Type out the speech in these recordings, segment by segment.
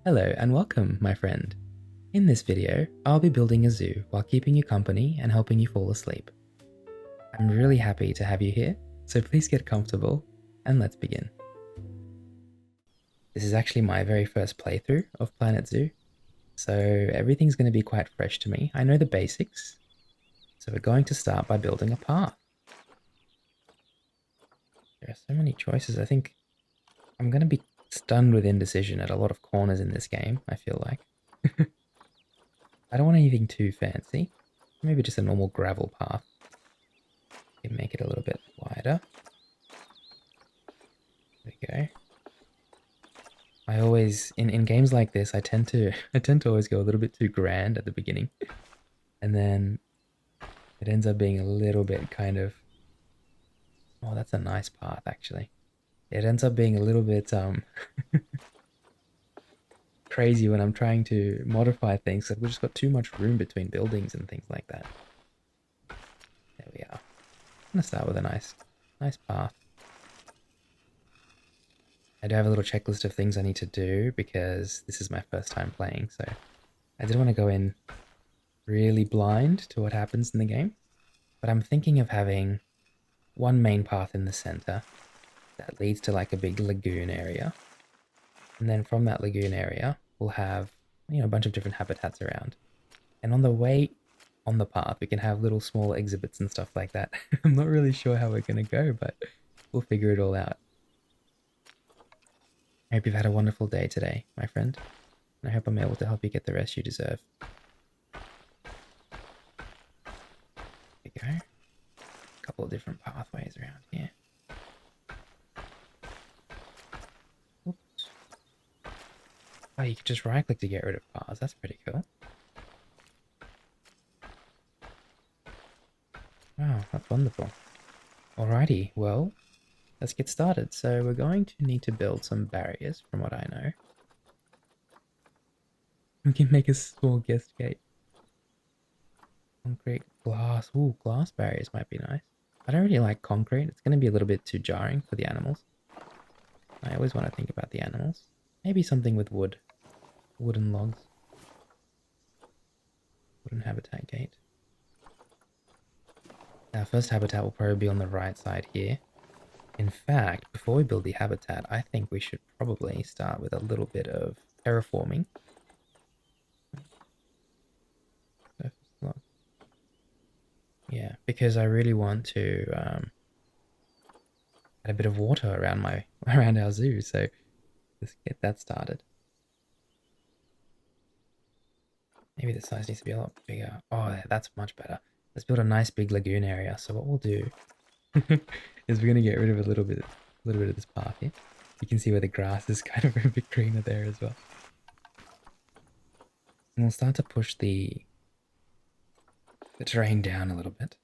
Hello and welcome, my friend. In this video, I'll be building a zoo while keeping you company and helping you fall asleep. I'm really happy to have you here, so please get comfortable and let's begin. This is actually my very first playthrough of Planet Zoo, so everything's going to be quite fresh to me. I know the basics, so we're going to start by building a path. There are so many choices. I think I'm going to be stunned with indecision at a lot of corners in this game, I feel like. I don't want anything too fancy. Maybe just a normal gravel path. You can make it a little bit wider. There we go. I always in games like this I tend to always go a little bit too grand at the beginning. And then it ends up being a little bit kind of, oh, that's a nice path actually. It ends up being a little bit crazy when I'm trying to modify things. Like we've just got too much room between buildings and things like that. There we are. I'm gonna start with a nice path. I do have a little checklist of things I need to do because this is my first time playing, so I didn't want to go in really blind to what happens in the game. But I'm thinking of having one main path in the center that leads to like a big lagoon area. And then from that lagoon area, we'll have, a bunch of different habitats around. And on the way on the path, we can have little small exhibits and stuff like that. I'm not really sure how we're going to go, but we'll figure it all out. I hope you've had a wonderful day today, my friend. And I hope I'm able to help you get the rest you deserve. There we go. A couple of different pathways around here. Oops. Oh, you can just right click to get rid of paths. That's pretty cool. Wow, that's wonderful. Alrighty, well, let's get started. So we're going to need to build some barriers from what I know. We can make a small guest gate. Concrete, glass. Ooh, glass barriers might be nice. I don't really like concrete. It's going to be a little bit too jarring for the animals. I always want to think about the animals. Maybe something with wood. Wooden logs. Wooden habitat gate. Our first habitat will probably be on the right side here. In fact, before we build the habitat, I think we should probably start with a little bit of terraforming. Yeah, because I really want to add a bit of water around our zoo, so let's get that started. Maybe the size needs to be a lot bigger. Oh, that's much better. Let's build a nice big lagoon area. So what we'll do is we're gonna get rid of a little bit of this path here. You can see where the grass is kind of a bit greener there as well. And we'll start to push the terrain down a little bit.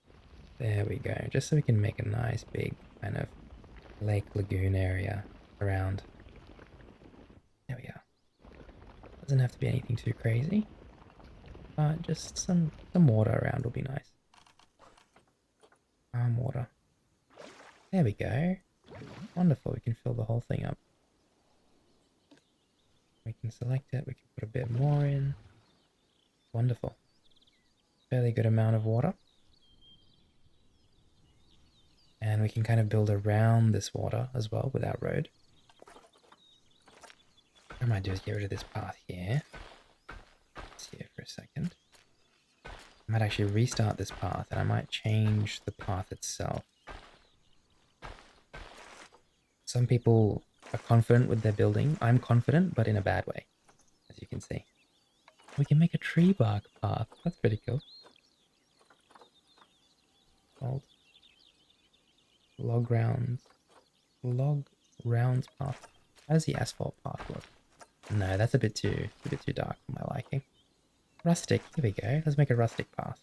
There we go. Just so we can make a nice big kind of lake lagoon area around. There we are. Doesn't have to be anything too crazy. But just some water around will be nice. Water. There we go. Wonderful, we can fill the whole thing up. We can select it, we can put a bit more in. Wonderful. Fairly good amount of water. And we can kind of build around this water as well with our road. What I might do is get rid of this path here. Let's see for a second. I might actually restart this path and I might change the path itself. Some people are confident with their building. I'm confident, but in a bad way, as you can see. We can make a tree bark path. That's pretty cool. Old log rounds path. How does the asphalt path look? No, that's a bit too dark for my liking. Rustic. Here we go. Let's make a rustic path.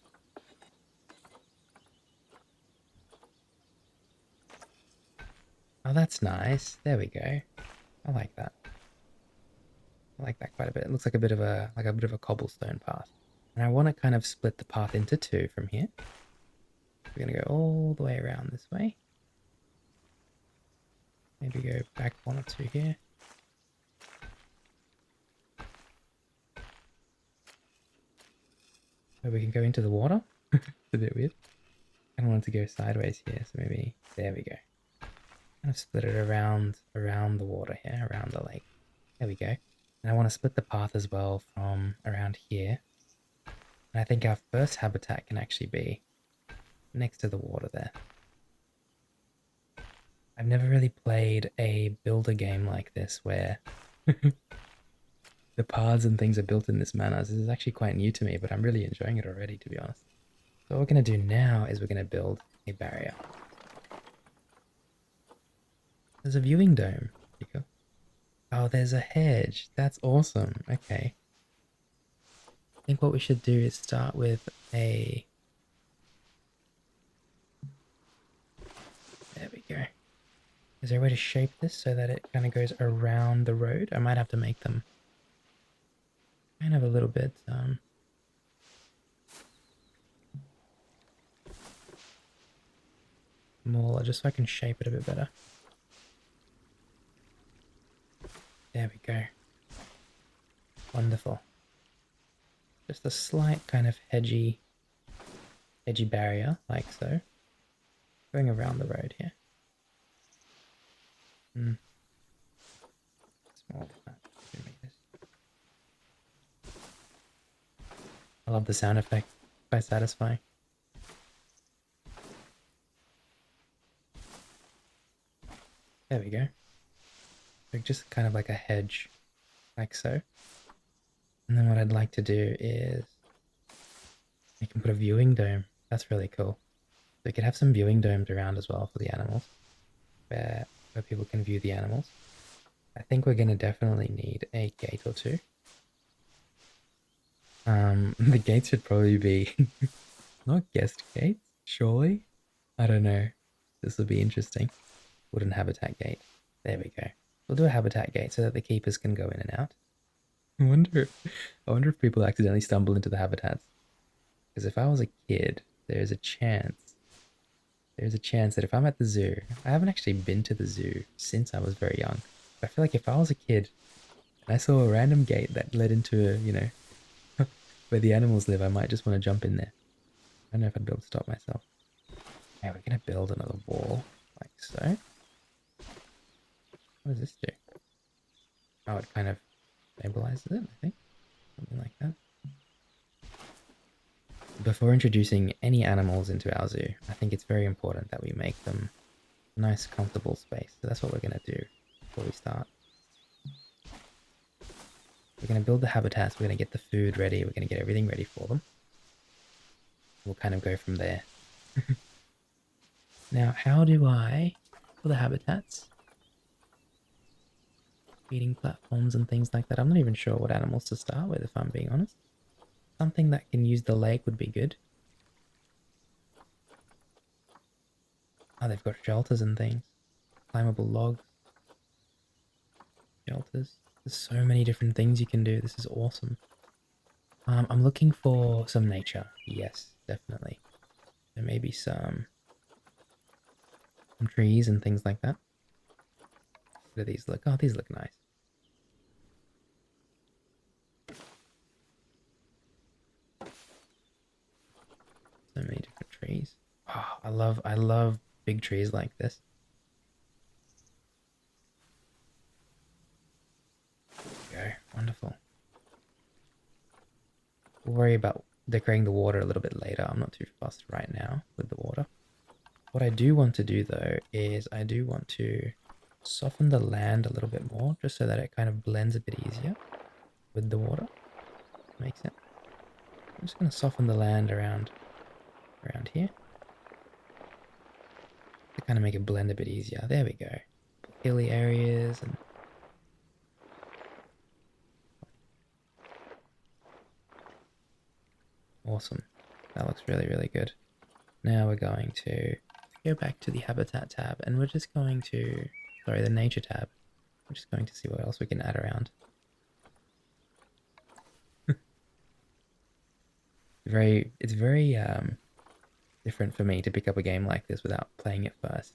Oh, that's nice. There we go. I like that. I like that quite a bit. It looks like a bit of a cobblestone path. And I want to kind of split the path into two from here. We're going to go all the way around this way. Maybe go back one or two here. where we can go into the water. It's a bit weird. I don't want it to go sideways here, so maybe there we go. Kind of split it around the water here, around the lake. There we go. And I want to split the path as well from around here. And I think our first habitat can actually be next to the water there. I've never really played a builder game like this where the paths and things are built in this manner. This is actually quite new to me, but I'm really enjoying it already, to be honest. So what we're going to do now is we're going to build a barrier. There's a viewing dome. Oh, there's a hedge. That's awesome. Okay. I think what we should do is start with a... There we go. Is there a way to shape this so that it kind of goes around the road? I might have to make them kind of a little bit smaller, just so I can shape it a bit better. There we go. Wonderful. Just a slight kind of edgy barrier, like so. Going around the road here. Small than that. 2 meters. I love the sound effect. Quite satisfying. There we go. So just kind of like a hedge, like so. And then what I'd like to do is I can put a viewing dome. That's really cool. So we could have some viewing domes around as well for the animals, where people can view the animals. I think we're going to definitely need a gate or two. The gates should probably be not guest gates, surely? I don't know. This will be interesting. Wooden habitat gate. There we go. We'll do a habitat gate so that the keepers can go in and out. I wonder if people accidentally stumble into the habitats. Because if I was a kid, there's a chance that if I'm at the zoo, I haven't actually been to the zoo since I was very young. But I feel like if I was a kid and I saw a random gate that led into, where the animals live, I might just want to jump in there. I don't know if I'd be able to stop myself. Okay, we're going to build another wall, like so. What does this do? Oh, it kind of stabilizes it, I think. Something like that. Before introducing any animals into our zoo, I think it's very important that we make them a nice, comfortable space. So that's what we're going to do before we start. We're going to build the habitats, we're going to get the food ready, we're going to get everything ready for them. We'll kind of go from there. Now, how do I, for the habitats, feeding platforms and things like that, I'm not even sure what animals to start with, if I'm being honest. Something that can use the lake would be good. Oh, they've got shelters and things. Climbable logs. Shelters. There's so many different things you can do. This is awesome. I'm looking for some nature. Yes, definitely. There may be some trees and things like that. How do these look? Oh, these look nice. So many different trees. Oh, I love big trees like this. There we go. Wonderful. We'll worry about decorating the water a little bit later. I'm not too fussed right now with the water. What I do want to do though is I do want to soften the land a little bit more, just so that it kind of blends a bit easier with the water. Makes sense. I'm just going to soften the land around here to kind of make it blend a bit easier. There we go. Hilly areas and awesome. That looks really, really good. Now we're going to go back to the habitat tab and we're just going to, sorry, the nature tab. We're just going to see what else we can add around. It's very different for me to pick up a game like this without playing it first.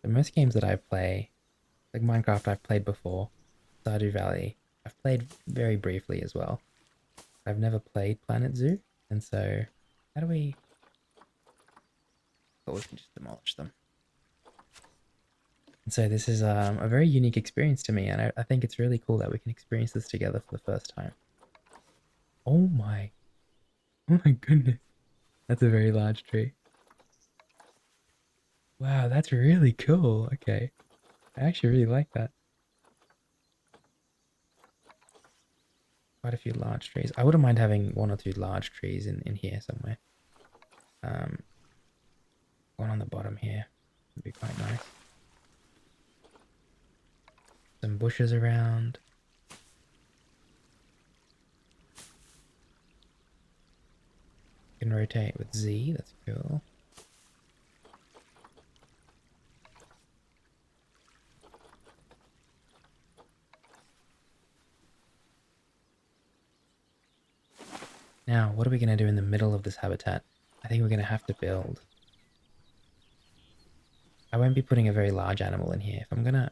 So most games that I play, like Minecraft I've played before, Stardew Valley, I've played very briefly as well. I've never played Planet Zoo, And so, how do we... Well, we can just demolish them. And so this is a very unique experience to me, and I think it's really cool that we can experience this together for the first time. Oh my... Oh my goodness. That's a very large tree. Wow, that's really cool. Okay. I actually really like that. Quite a few large trees. I wouldn't mind having one or two large trees in here somewhere. Um, One on the bottom here would be quite nice. Some bushes around. Can rotate with Z, that's cool. Now, what are we going to do in the middle of this habitat? I think we're going to have to build. I won't be putting a very large animal in here. If I'm gonna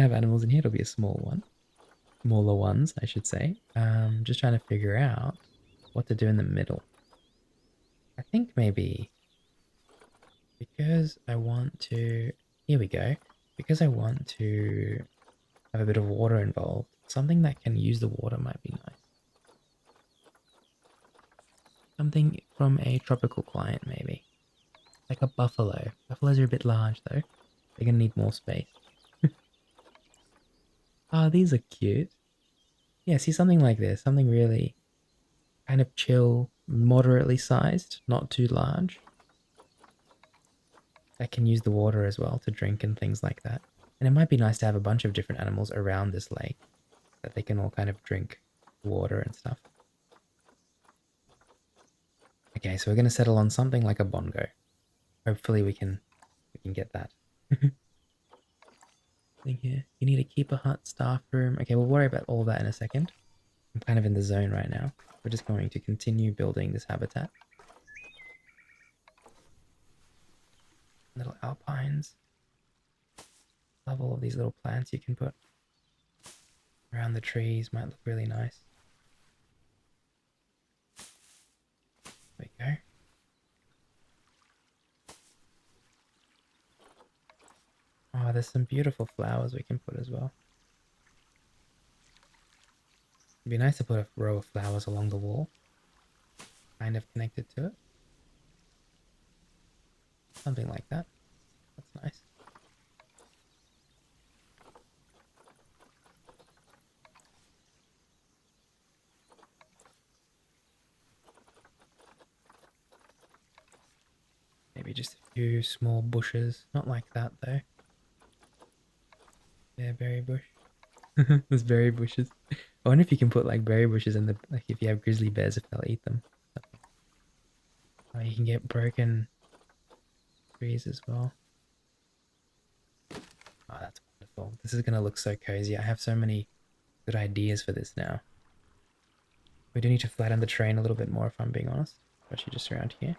have animals in here, it'll be a small one. Smaller ones, I should say. Just trying to figure out what to do in the middle. I think maybe because I want to... Here we go. Because I want to have a bit of water involved, something that can use the water might be nice. Something from a tropical client, maybe. Like a buffalo. Buffaloes are a bit large, though. They're gonna need more space. Oh, these are cute. Yeah, see, something like this. Something really kind of chill, moderately sized, not too large. That can use the water as well to drink and things like that. And it might be nice to have a bunch of different animals around this lake that they can all kind of drink water and stuff. Okay, so we're going to settle on something like a bongo. Hopefully we can get that. Here. You need a keeper hut, staff room. Okay, we'll worry about all that in a second. I'm kind of in the zone right now. We're just going to continue building this habitat. Little alpines. Love all of these little plants you can put around the trees. Might look really nice. There we go. Oh, there's some beautiful flowers we can put as well. It'd be nice to put a row of flowers along the wall, kind of connected to it. Something like that. That's nice. Maybe just a few small bushes. Not like that though. Yeah, berry bush. There's berry bushes. I wonder if you can put like berry bushes in the, like if you have grizzly bears, if they'll eat them. Oh, you can get broken trees as well. Oh, that's wonderful. This is gonna look so cozy. I have so many good ideas for this now. We do need to flatten the terrain a little bit more if I'm being honest. Especially just around here.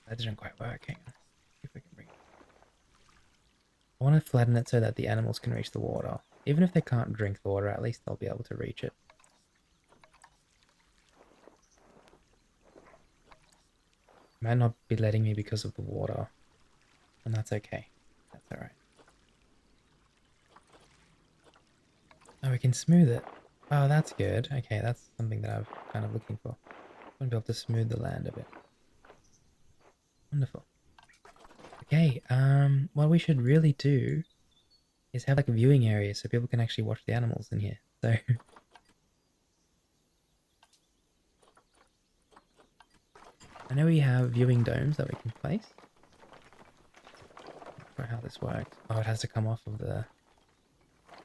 That didn't quite work. Hang on. See if we can bring it. I want to flatten it so that the animals can reach the water. Even if they can't drink the water, at least they'll be able to reach it. Might not be letting me because of the water. And that's okay. That's alright. Oh, we can smooth it. Oh, that's good. Okay, that's something that I'm kind of looking for. I want to be able to smooth the land a bit. Wonderful. Okay, what we should really do is have like a viewing area so people can actually watch the animals in here. So I know we have viewing domes that we can place. Not sure how this works. Oh, it has to come off of the...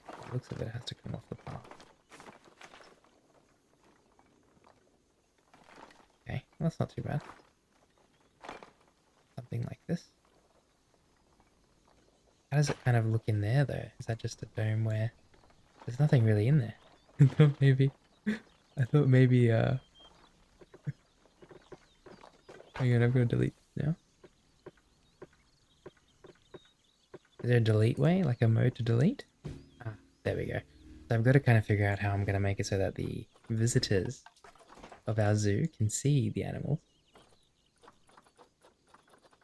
It looks like it has to come off the path. Okay, well, that's not too bad. Something like this. How does it kind of look in there though? Is that just a dome where there's nothing really in there? I thought maybe hang on, I'm gonna delete now. Is there a delete way? Like a mode to delete? There we go. So I've got to kind of figure out how I'm gonna make it so that the visitors of our zoo can see the animals.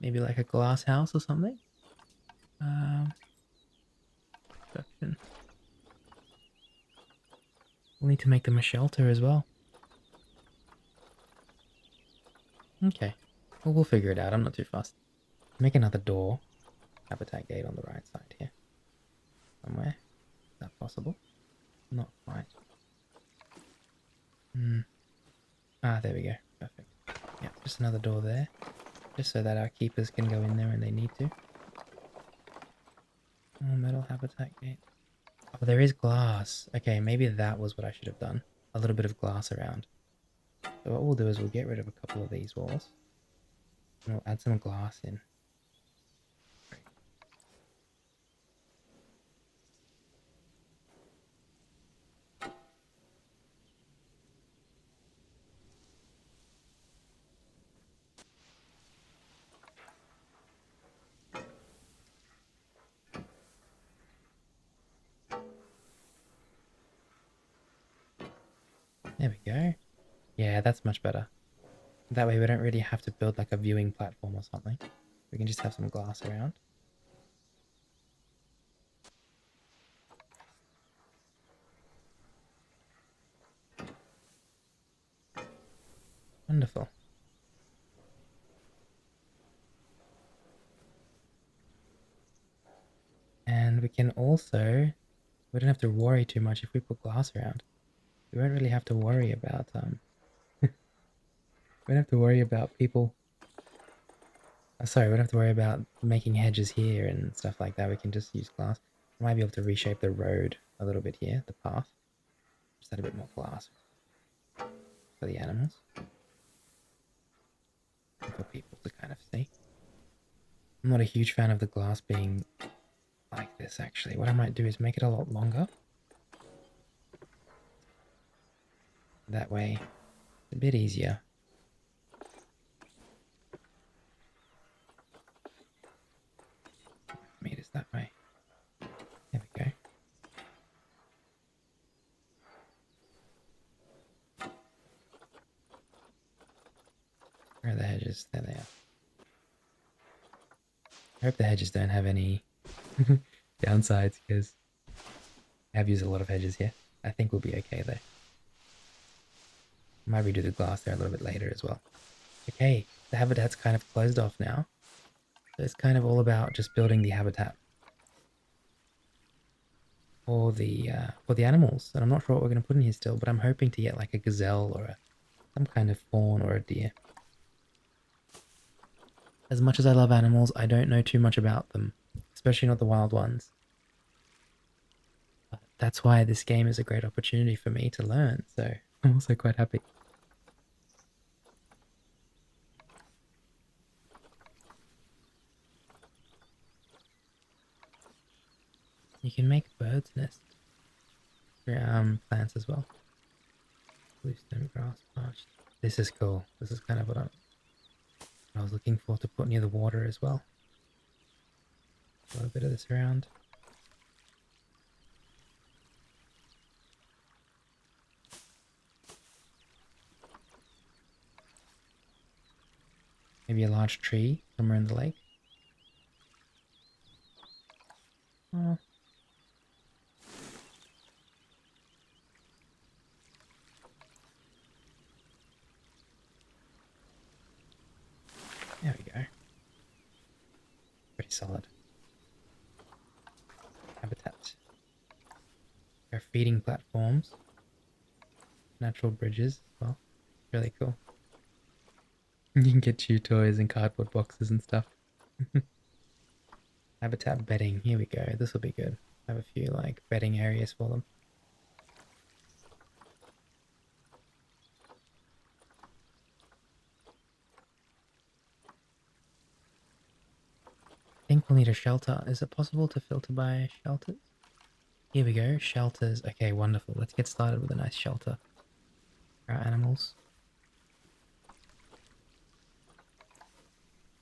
Maybe like a glass house or something. Production. We'll need to make them a shelter as well. Okay. Well, we'll figure it out. I'm not too fussed. Make another door. Habitat gate on the right side here. Somewhere. Is that possible? Not quite. Ah, there we go. Perfect. Yeah, just another door there. Just so that our keepers can go in there when they need to. Oh, metal habitat gate. Oh, there is glass. Okay, maybe that was what I should have done. A little bit of glass around. So what we'll do is we'll get rid of a couple of these walls. And we'll add some glass in. There we go. Yeah, that's much better. That way we don't really have to build like a viewing platform or something. We can just have some glass around. Wonderful. And we can also, we don't have to worry too much if we put glass around. We won't really have to worry about, we don't have to worry about people. Sorry, we don't have to worry about making hedges here and stuff like that. We can just use glass. We might be able to reshape the road a little bit here, the path. Just add a bit more glass for the animals. And for people to kind of see. I'm not a huge fan of the glass being like this, actually. What I might do is make it a lot longer. That way, it's a bit easier. Meters that way. There we go. Where are the hedges? There they are. I hope the hedges don't have any downsides because I have used a lot of hedges here. I think we'll be okay though. Might redo the glass there a little bit later as well. Okay, the habitat's kind of closed off now. So it's kind of all about just building the habitat for the animals. And I'm not sure what we're going to put in here still, but I'm hoping to get like a gazelle or some kind of fawn or a deer. As much as I love animals, I don't know too much about them, especially not the wild ones. But that's why this game is a great opportunity for me to learn, so I'm also quite happy. You can make birds' nests for plants as well. Bluestem grass parched. This is cool. This is kind of what I was looking for to put near the water as well. A little bit of this around. Maybe a large tree somewhere in the lake. Oh. There we go. Pretty solid. Habitat. There are feeding platforms. Natural bridges as well. Really cool. You can get chew toys and cardboard boxes and stuff. Habitat bedding. Here we go. This will be good. I have a few like bedding areas for them. I think we'll need a shelter. Is it possible to filter by shelters? Here we go. Shelters. Okay, wonderful. Let's get started with a nice shelter for our animals.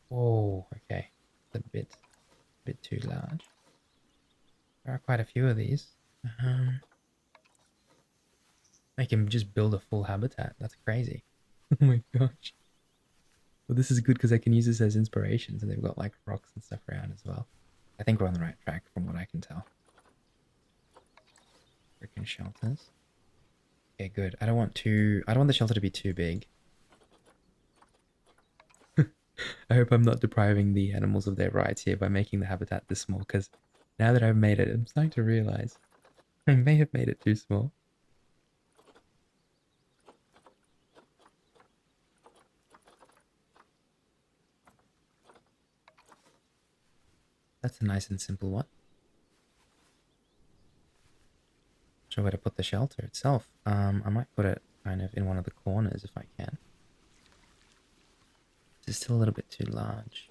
Whoa, okay. It's a bit too large. There are quite a few of these. I can just build a full habitat. That's crazy. Oh my gosh. Well, this is good because I can use this as inspiration. So they've got like rocks and stuff around as well. I think we're on the right track from what I can tell. Freaking shelters. Okay, good. I don't want the shelter to be too big. I hope I'm not depriving the animals of their rights here by making the habitat this small, because now that I've made it, I'm starting to realize I may have made it too small. That's a nice and simple one. Not sure where to put the shelter itself. I might put it kind of in one of the corners if I can. It's still a little bit too large.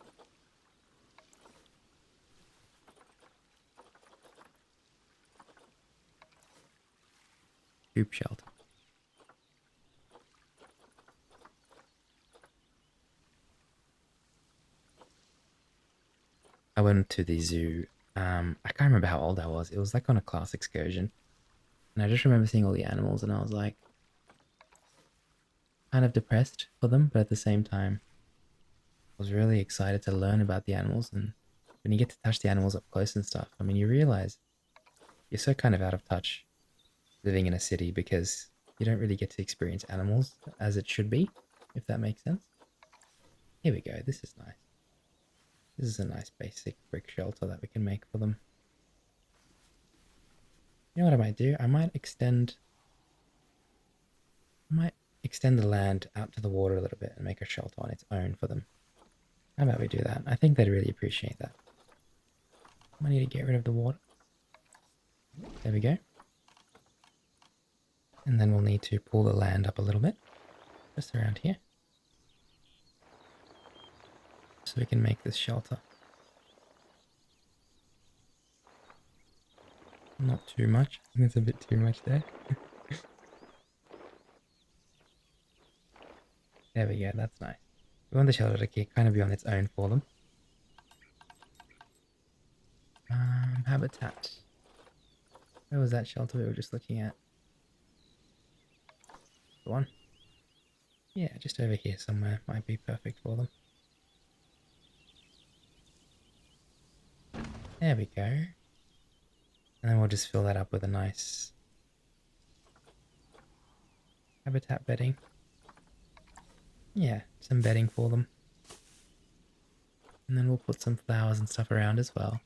Coop shelter. I went to the zoo. I can't remember how old I was. It was like on a class excursion. And I just remember seeing all the animals and I was like kind of depressed for them, but at the same time, I was really excited to learn about the animals. And when you get to touch the animals up close and stuff, I mean, you realize you're so kind of out of touch living in a city because you don't really get to experience animals as it should be, if that makes sense. Here we go. This is nice. This is a nice basic brick shelter that we can make for them. You know what I might do? I might extend the land out to the water a little bit and make a shelter on its own for them. How about we do that? I think they'd really appreciate that. I need to get rid of the water. There we go. And then we'll need to pull the land up a little bit, just around here, so we can make this shelter. Not too much. I think it's a bit too much there. There we go, that's nice. We want the shelter to kind of be on its own for them. Habitat. Where was that shelter we were just looking at? The one? Yeah, just over here somewhere might be perfect for them. There we go. And then we'll just fill that up with a nice habitat bedding. Yeah, some bedding for them. And then we'll put some flowers and stuff around as well.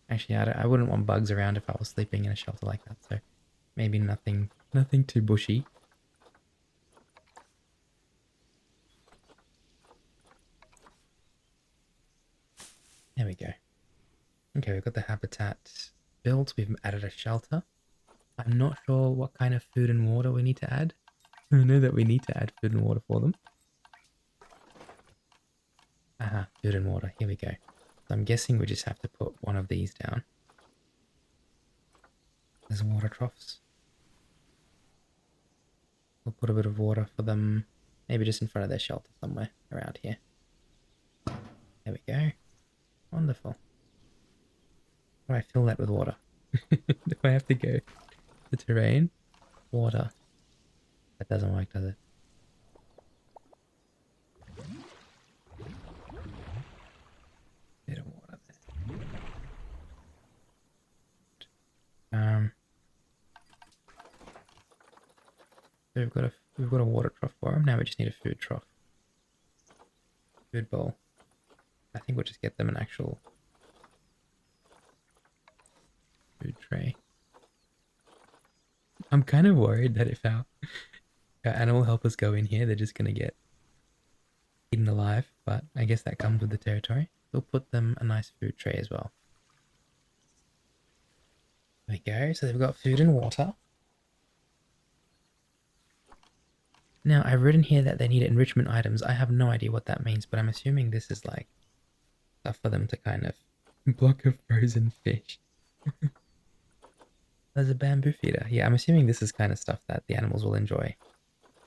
Actually, I wouldn't want bugs around if I was sleeping in a shelter like that, so maybe nothing too bushy. There we go. Okay, we've got the habitat built. We've added a shelter. I'm not sure what kind of food and water we need to add. I know that we need to add food and water for them. Aha, food and water. Here we go. So I'm guessing we just have to put one of these down. There's water troughs. We'll put a bit of water for them, maybe just in front of their shelter somewhere around here. There we go. Wonderful. How do I fill that with water? Do I have to go to terrain? Water. That doesn't work, does it? Bit of water there. So we've got a water trough for them. Now we just need a food trough. Food bowl. I think we'll just get them an actual food tray. I'm kind of worried that if our animal helpers go in here, they're just going to get eaten alive, but I guess that comes with the territory. We'll put them a nice food tray as well. There we go. So they've got food and water. Now, I've written here that they need enrichment items. I have no idea what that means, but I'm assuming this is like stuff for them to kind of block a frozen fish. There's a bamboo feeder. Yeah, I'm assuming this is kind of stuff that the animals will enjoy.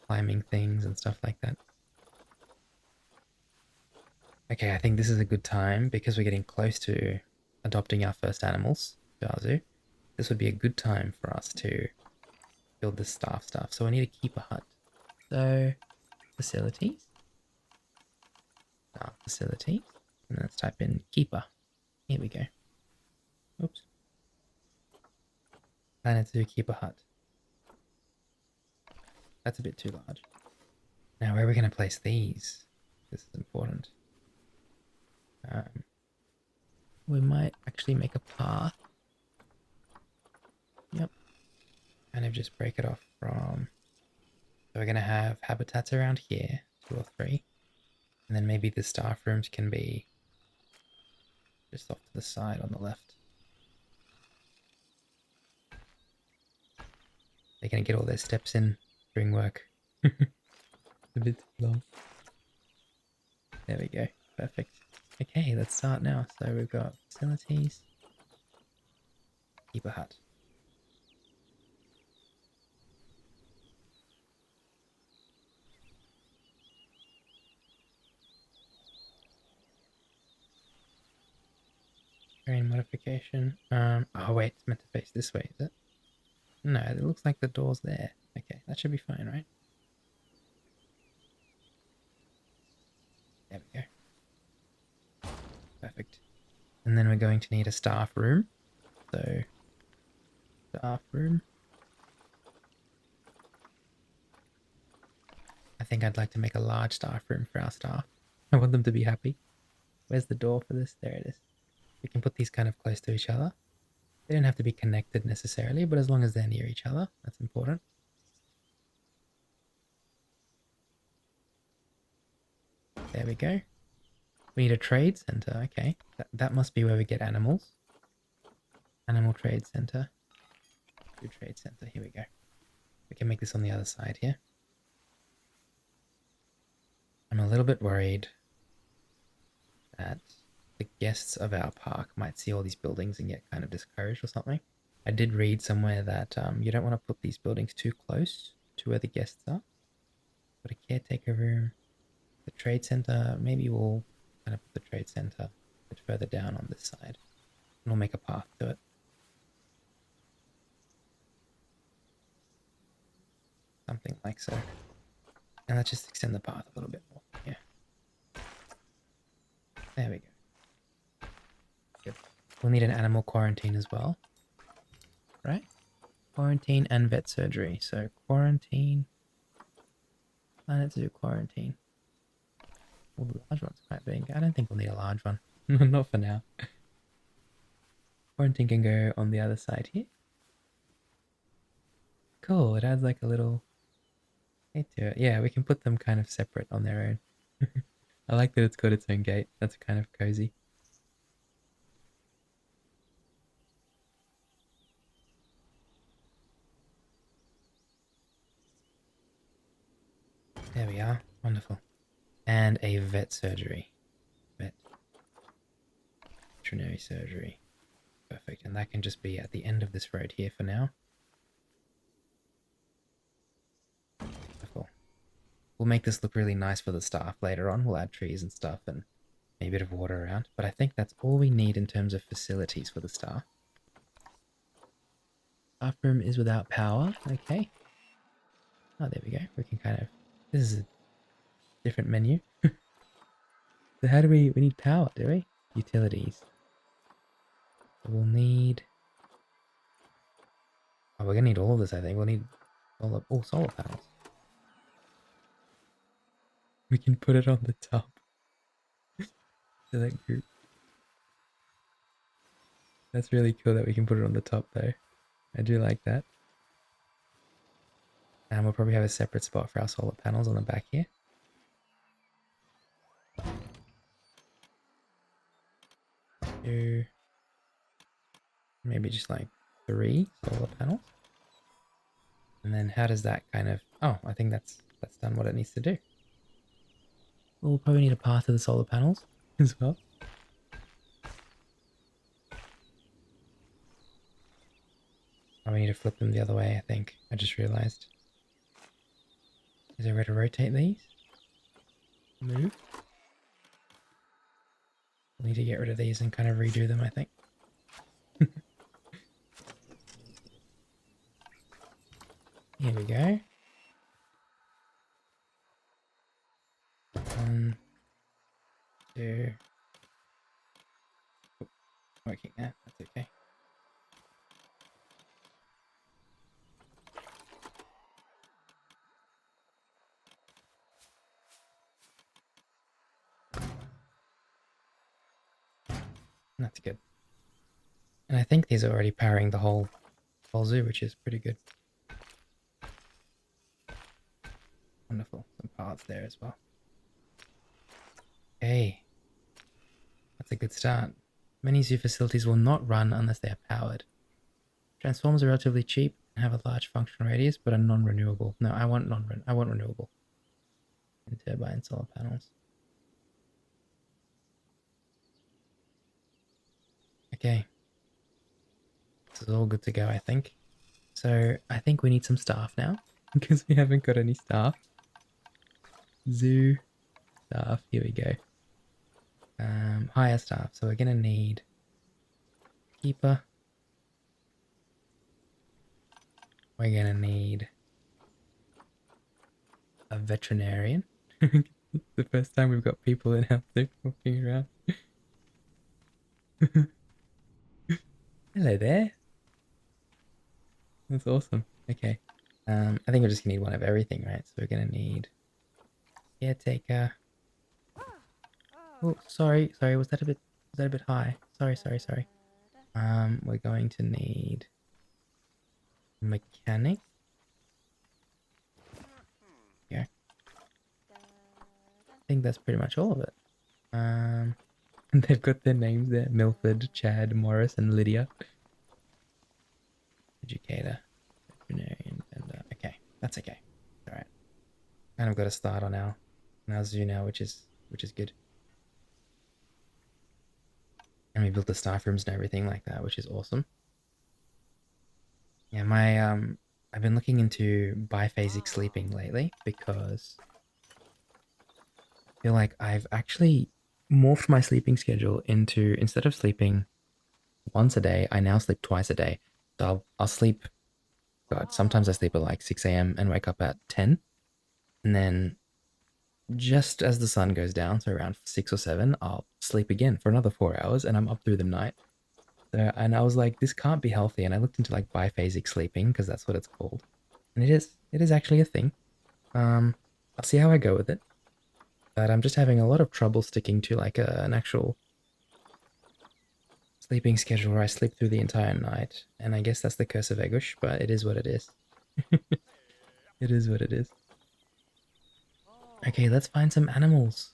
Climbing things and stuff like that. Okay, I think this is a good time because we're getting close to adopting our first animals. Jazu, this would be a good time for us to build the staff stuff. So I need to keep a hut. So facilities, staff facilities, and let's type in keeper. Here we go. Oops. Planet 2 keeper hut. That's a bit too large. Now where are we going to place these? This is important. We might actually make a path. Yep. Kind of just break it off from... So we're going to have habitats around here, 2 or 3. And then maybe the staff rooms can be just off to the side on the left. They're going to get all their steps in during work. A bit too long. There we go. Perfect. Okay, let's start now. So we've got facilities. Keep a hut. Terrain modification. Oh wait, it's meant to face this way, is it? No, it looks like the door's there. Okay, that should be fine, right? There we go. Perfect. And then we're going to need a staff room. So, staff room. I think I'd like to make a large staff room for our staff. I want them to be happy. Where's the door for this? There it is. We can put these kind of close to each other. They don't have to be connected necessarily, but as long as they're near each other, that's important. There we go. We need a trade center. Okay, that must be where we get animals. Animal trade center. Food trade center. Here we go. We can make this on the other side here. I'm a little bit worried that the guests of our park might see all these buildings and get kind of discouraged or something. I did read somewhere that you don't want to put these buildings too close to where the guests are. But a caretaker room, the trade center, maybe we'll kind of put the trade center a bit further down on this side. And we'll make a path to it. Something like so. And let's just extend the path a little bit more. Yeah. There we go. Good. We'll need an animal quarantine as well. Right? Quarantine and vet surgery. So quarantine. Planet Zoo quarantine. All the large ones quite big. I don't think we'll need a large one. Not for now. Quarantine can go on the other side here. Cool. It adds like a little... to it. Yeah, we can put them kind of separate on their own. I like that it's got its own gate. That's kind of cozy. There we are. Wonderful. And a vet surgery. Veterinary surgery. Perfect. And that can just be at the end of this road here for now. Wonderful. We'll make this look really nice for the staff later on. We'll add trees and stuff and maybe a bit of water around. But I think that's all we need in terms of facilities for the staff. Staff room is without power. Okay. Oh, there we go. We can kind of... This is a different menu. So how do we need power, do we? Utilities. So we'll need... Oh, we're going to need all of this, I think. We'll need solar panels. We can put it on the top. Select group. That's really cool that we can put it on the top though. I do like that. And we'll probably have a separate spot for our solar panels on the back here. Maybe just like 3 solar panels. And then how does that kind of... Oh, I think that's done what it needs to do. We'll probably need a path to the solar panels as well. Oh, we need to flip them the other way, I think. I just realized. Is there a way to rotate these? Move. We'll need to get rid of these and kind of redo them, I think. Here we go. 1, 2. Oh, working there. That's okay. That's good. And I think these are already powering the whole zoo, which is pretty good. Wonderful. Some parts there as well. Okay. That's a good start. Many zoo facilities will not run unless they are powered. Transformers are relatively cheap and have a large functional radius, but are non-renewable. No, I want renewable. And turbine solar panels. Okay. This is all good to go, I think. So I think we need some staff now because we haven't got any staff. Zoo staff. Here we go. Hire staff. So we're gonna need keeper. We're gonna need a veterinarian. The first time we've got people in our zoo walking around. Hello there. That's awesome. Okay. I think we're just gonna need one of everything, right? So we're gonna need caretaker. Oh, sorry. Was that a bit high? Sorry. We're going to need mechanic. Yeah. I think that's pretty much all of it. And they've got their names there: Milford, Chad, Morris, and Lydia. Educator, veterinarian, and okay, that's okay. All right. Kind of got a start on our zoo now, which is good. And we built the staff rooms and everything like that, which is awesome. Yeah, I've been looking into biphasic sleeping lately because I feel like I've actually morphed my sleeping schedule into, instead of sleeping once a day, I now sleep twice a day. So I'll sleep, God, sometimes I sleep at like 6 a.m. and wake up at 10. And then just as the sun goes down, so around 6 or 7, I'll sleep again for another 4 hours and I'm up through the night. So, and I was like, this can't be healthy. And I looked into like biphasic sleeping because that's what it's called. And it is actually a thing. I'll see how I go with it. But I'm just having a lot of trouble sticking to like an actual sleeping schedule where I sleep through the entire night. And I guess that's the curse of Egush, but it is what it is. It is what it is. Okay, let's find some animals.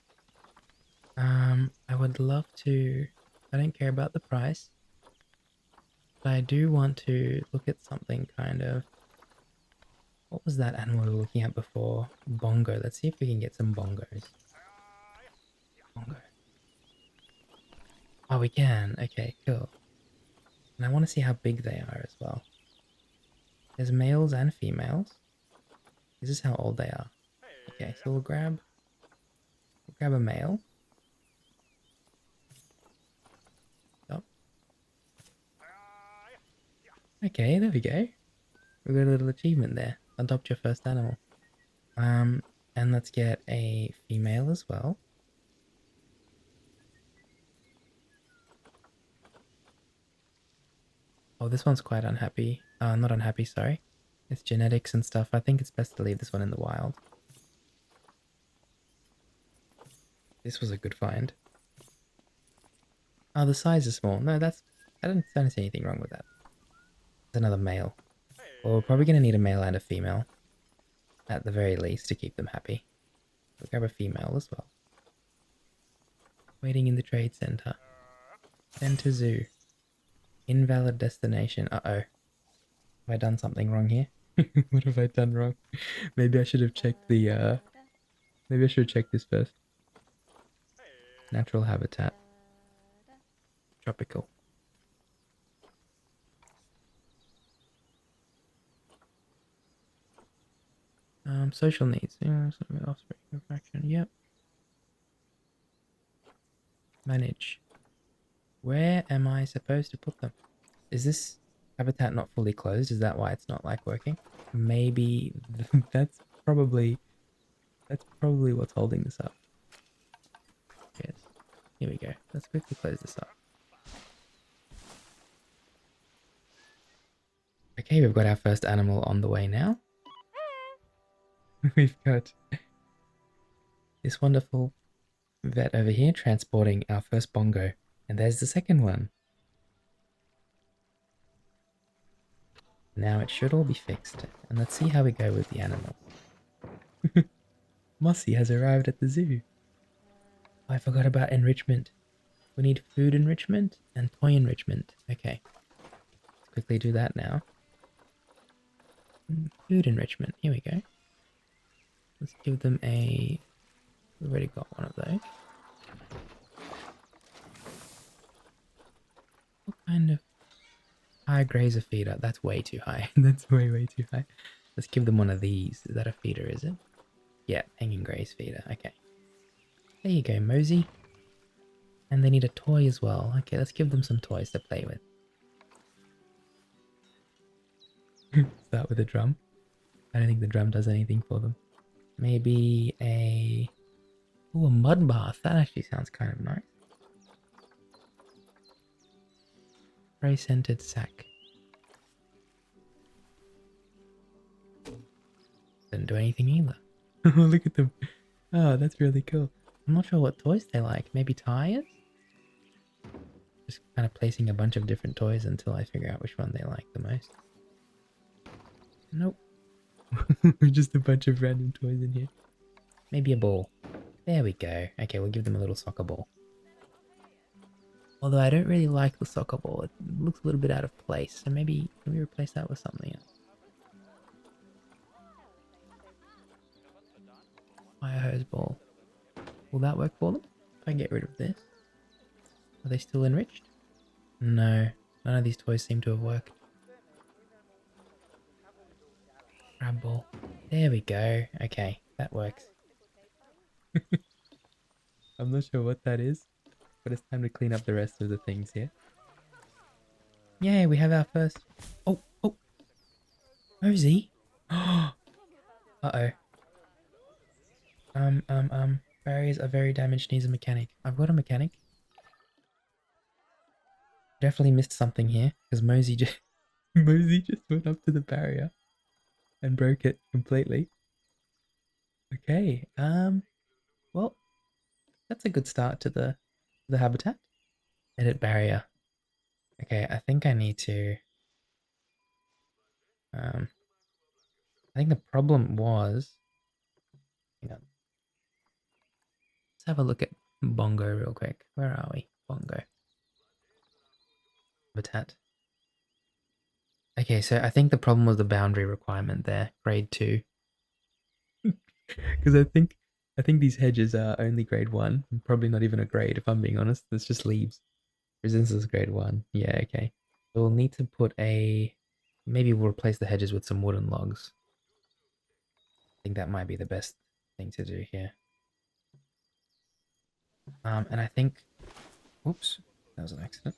I would love to... I don't care about the price. But I do want to look at something kind of... What was that animal we were looking at before? Bongo. Let's see if we can get some bongos. Bongo. Oh, we can. Okay, cool. And I want to see how big they are as well. There's males and females. Is this how old they are? Okay, so we'll grab a male. Stop. Okay, there we go. We got a little achievement there. Adopt your first animal. And let's get a female as well. Oh, this one's quite unhappy. Not unhappy, sorry. It's genetics and stuff. I think it's best to leave this one in the wild. This was a good find. Oh, the size is small. No, I don't see anything wrong with that. There's another male. Well, we're probably going to need a male and a female. At the very least, to keep them happy. We'll grab a female as well. Waiting in the trade center. Center zoo. Invalid destination. Uh-oh. Have I done something wrong here? What have I done wrong? Maybe I should have checked the, maybe I should have checked this first. Natural habitat. Tropical. Social needs. Yeah, offspring fraction. Yep. Manage. Where am I supposed to put them? Is this... habitat not fully closed? Is that why it's not like working? Maybe that's probably that's probably what's holding this up. Yes. Here we go. Let's quickly close this up. Okay, we've got our first animal on the way now. We've got this wonderful vet over here transporting our first bongo. And there's the second one. Now it should all be fixed. And let's see how we go with the animals. Mosi has arrived at the zoo. I forgot about enrichment. We need food enrichment and toy enrichment. Okay. Let's quickly do that now. Food enrichment. Here we go. Let's give them a... We've already got one of those. What kind of high grazer feeder? That's way too high. That's way too high. Let's give them one of these. Is that a feeder, is it? Yeah, hanging graze feeder. Okay. There you go, Mosi. And they need a toy as well. Okay, let's give them some toys to play with. Start with a drum. I don't think the drum does anything for them. Maybe a... Ooh, a mud bath. That actually sounds kind of nice. Spray-scented sack. Didn't do anything either. Look at them. Oh, that's really cool. I'm not sure what toys they like. Maybe tires? Just kind of placing a bunch of different toys until I figure out which one they like the most. Nope. Just a bunch of random toys in here. Maybe a ball. There we go. Okay, we'll give them a little soccer ball. Although I don't really like the soccer ball. It looks a little bit out of place. So maybe, can we replace that with something else? Fire hose ball. Will that work for them? If I get rid of this? Are they still enriched? No. None of these toys seem to have worked. Crab ball. There we go. Okay, that works. I'm not sure what that is, but it's time to clean up the rest of the things here. Yay, we have our first... Oh! Mosi? Uh-oh. Barriers are very damaged, needs a mechanic. I've got a mechanic. Definitely missed something here, because Mosi just... Mosi just went up to the barrier and broke it completely. Okay, well, that's a good start to the habitat. Edit barrier. Okay, I think I need to... I think the problem was... Hang on. Let's have a look at Bongo real quick. Where are we? Bongo. Habitat. Okay, so I think the problem was the boundary requirement there. Grade 2. Because I think these hedges are only grade 1. Probably not even a grade, if I'm being honest. It's just leaves. Resistance is grade 1. Yeah, okay. So we'll need to put a... Maybe we'll replace the hedges with some wooden logs. I think that might be the best thing to do here. And I think... Oops, that was an accident.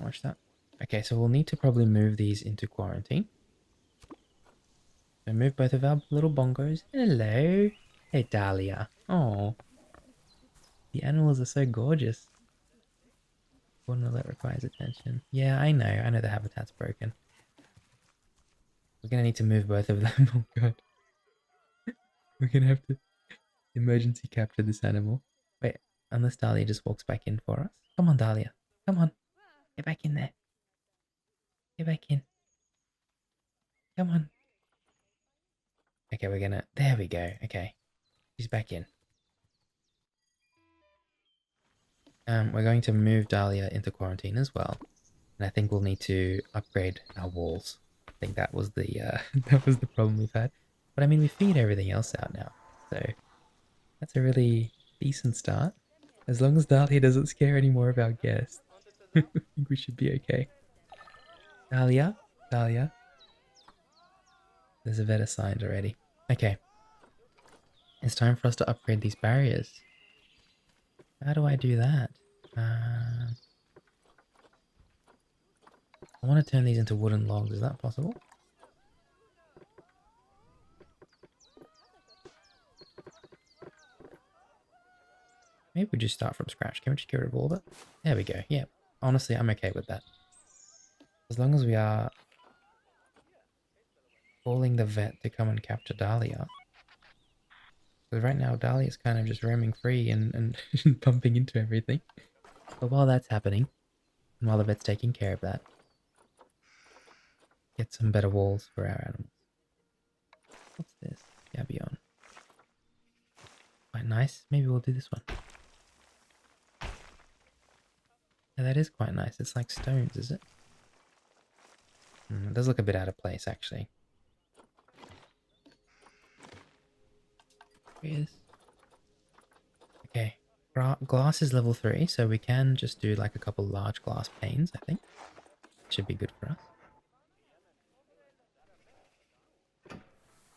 Watch that. Okay, so we'll need to probably move these into quarantine. So move both of our little bongos. Hello. Hey, Dahlia. Oh, the animals are so gorgeous. One that requires attention. Yeah, I know the habitat's broken. We're gonna need to move both of them. Oh god. We're gonna have to emergency capture this animal. Wait, unless Dahlia just walks back in for us. Come on, Dahlia. Come on. Get back in there. Get back in. Come on. Okay, we're gonna... There we go. Okay. She's back in. We're going to move Dahlia into quarantine as well. And I think we'll need to upgrade our walls. I think that was the that was the problem we've had. But I mean, we figured everything else out now. So that's a really decent start. As long as Dahlia doesn't scare any more of our guests, I think we should be okay. Dahlia? Dahlia? There's a vet assigned already. Okay. It's time for us to upgrade these barriers. How do I do that? I want to turn these into wooden logs. Is that possible? Maybe we just start from scratch. Can we just get rid of all of it? There we go. Yeah. Honestly, I'm okay with that. As long as we are calling the vet to come and capture Dahlia. Because right now, Dahlia is kind of just roaming free and bumping into everything. But while that's happening, and while the vet's taking care of that, get some better walls for our animals. What's this? Gabion. Quite nice. Maybe we'll do this one. Yeah, that is quite nice. It's like stones, is it? It does look a bit out of place, actually. Okay. Glass is level 3, so we can just do like a couple large glass panes, I think. Should be good for us.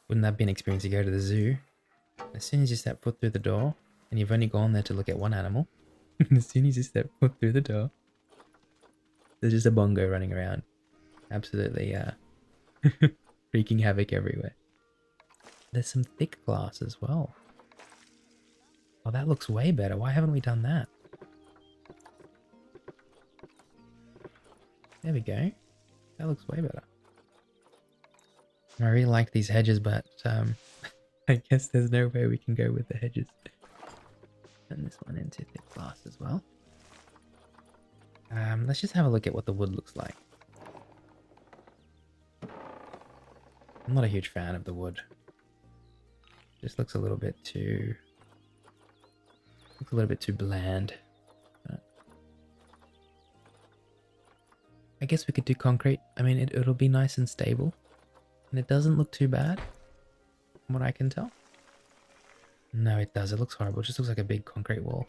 Wouldn't that be an experience to go to the zoo? As soon as you step foot through the door, and you've only gone there to look at one animal, as soon as you step foot through the door, there's just a bongo running around. Absolutely wreaking havoc everywhere. There's some thick glass as well. Oh, that looks way better. Why haven't we done that? There we go. That looks way better. I really like these hedges, but I guess there's no way we can go with the hedges. Turn this one into thick glass as well. Let's just have a look at what the wood looks like. I'm not a huge fan of the wood. Just looks a little bit too... bland. I guess we could do concrete. I mean, it'll be nice and stable. And it doesn't look too bad, from what I can tell. No, it does. It looks horrible. It just looks like a big concrete wall.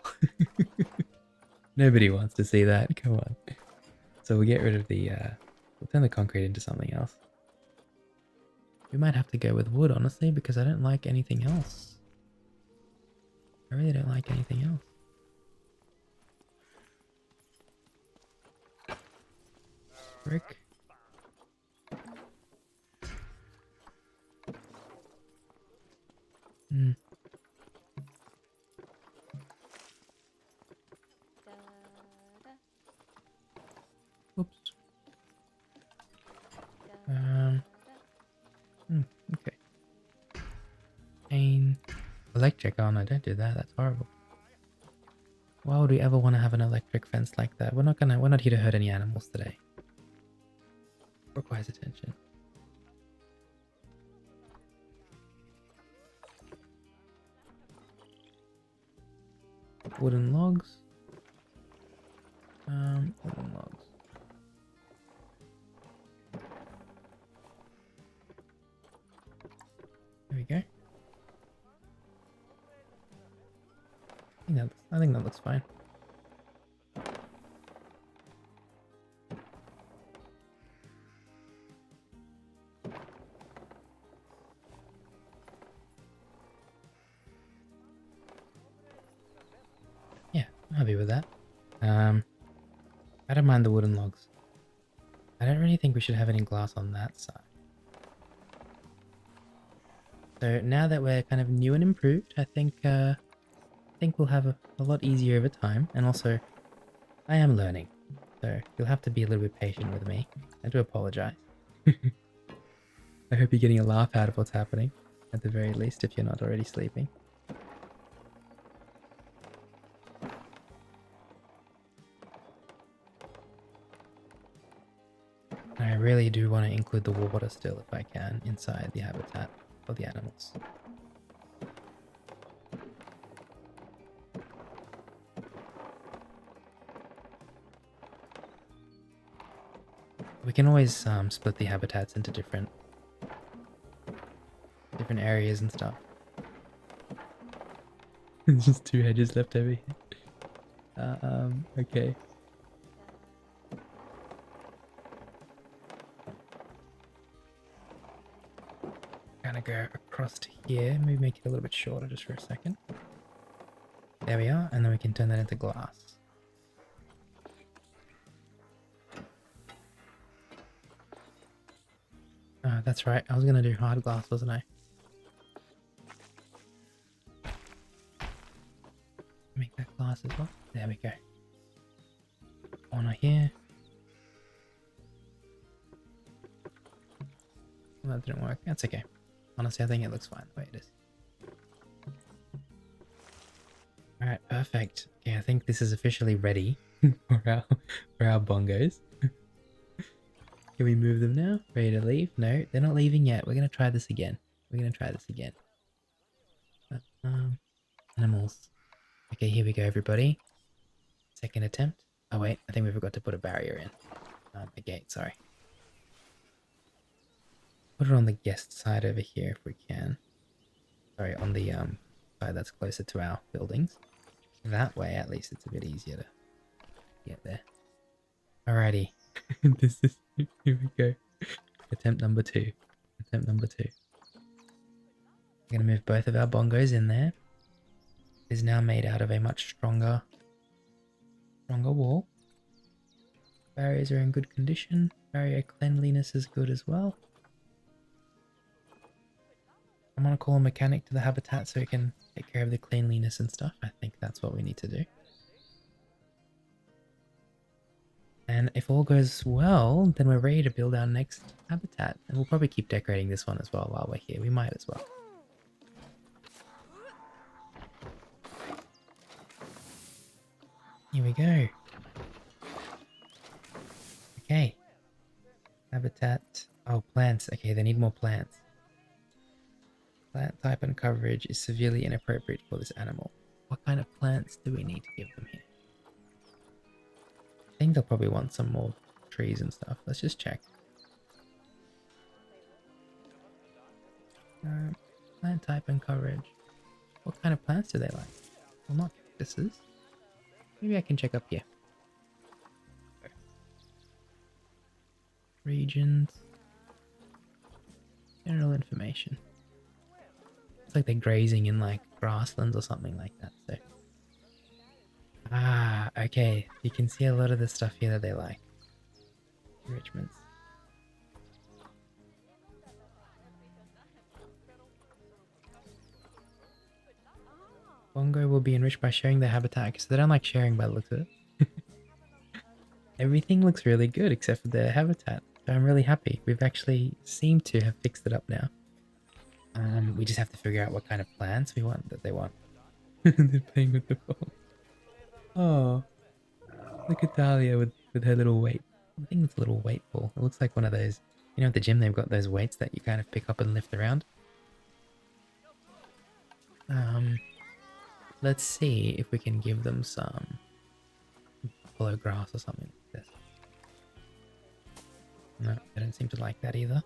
Nobody wants to see that. Come on. So we'll get rid of the... we'll turn the concrete into something else. We might have to go with wood, honestly, because I don't like anything else. I really don't like anything else. Brick. Oops. Okay. Pain. Electric. Oh no, don't do that. That's horrible. Why would we ever want to have an electric fence like that? We're not here to hurt any animals today. Requires attention. Wooden logs. Wooden logs. There we go. I think that looks fine. Yeah, I'm happy with that. I don't mind the wooden logs. I don't really think we should have any glass on that side. So now that we're kind of new and improved, I think we'll have a lot easier over time. And also, I am learning, so you'll have to be a little bit patient with me. I do apologize. I hope you're getting a laugh out of what's happening, at the very least, if you're not already sleeping. I really do want to include the water still, if I can, inside the habitat for the animals. We can always split the habitats into different areas and stuff. There's just 2 hedges left over here. Okay. Gonna go across to here. Maybe make it a little bit shorter just for a second. There we are, and then we can turn that into glass. That's right. I was gonna do hard glass, wasn't I? Make that glass as well. There we go. One here. Well, that didn't work. That's okay. Honestly, I think it looks fine the way it is. Alright, perfect. Okay, I think this is officially ready for our bongos. Can we move them now? Ready to leave? No, they're not leaving yet. We're gonna try this again. Animals. Okay, here we go, everybody. Second attempt. Oh wait, I think we forgot to put a barrier in. A gate, sorry. Put it on the guest side over here if we can. Sorry, on the side that's closer to our buildings. That way, at least, it's a bit easier to get there. Alrighty. Here we go. Attempt number 2. I'm gonna move both of our bongos in there. It is now made out of a much stronger wall. Barriers are in good condition. Barrier cleanliness is good as well. I'm gonna call a mechanic to the habitat so he can take care of the cleanliness and stuff. I think that's what we need to do. And if all goes well, then we're ready to build our next habitat. And we'll probably keep decorating this one as well while we're here. We might as well. Here we go. Okay. Habitat. Oh, plants. Okay, they need more plants. Plant type and coverage is severely inappropriate for this animal. What kind of plants do we need to give them here? I think they'll probably want some more trees and stuff. Let's just check. Plant type and coverage. What kind of plants do they like? Well, not cactuses. Maybe I can check up here. Regions. General information. It's like they're grazing in like grasslands or something like that. So. Ah, okay. You can see a lot of the stuff here that they like. Enrichments. Bongo will be enriched by sharing their habitat because they don't like sharing by the looks of it. Everything looks really good except for their habitat. So I'm really happy. We've actually seemed to have fixed it up now. We just have to figure out what kind of plants we want that they want. They're playing with the ball. Oh, look at Dahlia with her little weight. I think it's a little weight ball. It looks like one of those, you know, at the gym they've got those weights that you kind of pick up and lift around. Let's see if we can give them some buffalo grass or something like this. No, they don't seem to like that either.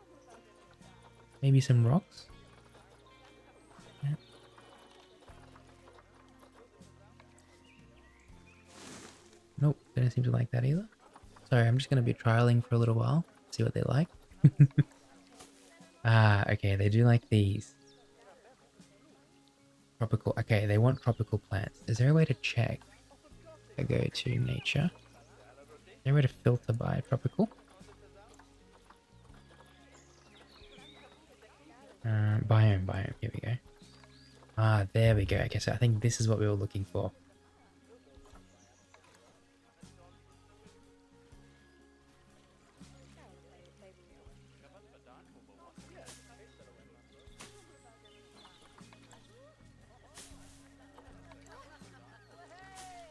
Maybe some rocks? Yeah. Nope, they don't seem to like that either. Sorry, I'm just going to be trialing for a little while, see what they like. Ah, okay, they do like these. Tropical, okay, they want tropical plants. Is there a way to check? I go to nature. Is there a way to filter by tropical? Biome, here we go. Ah, there we go. Okay, so I think this is what we were looking for.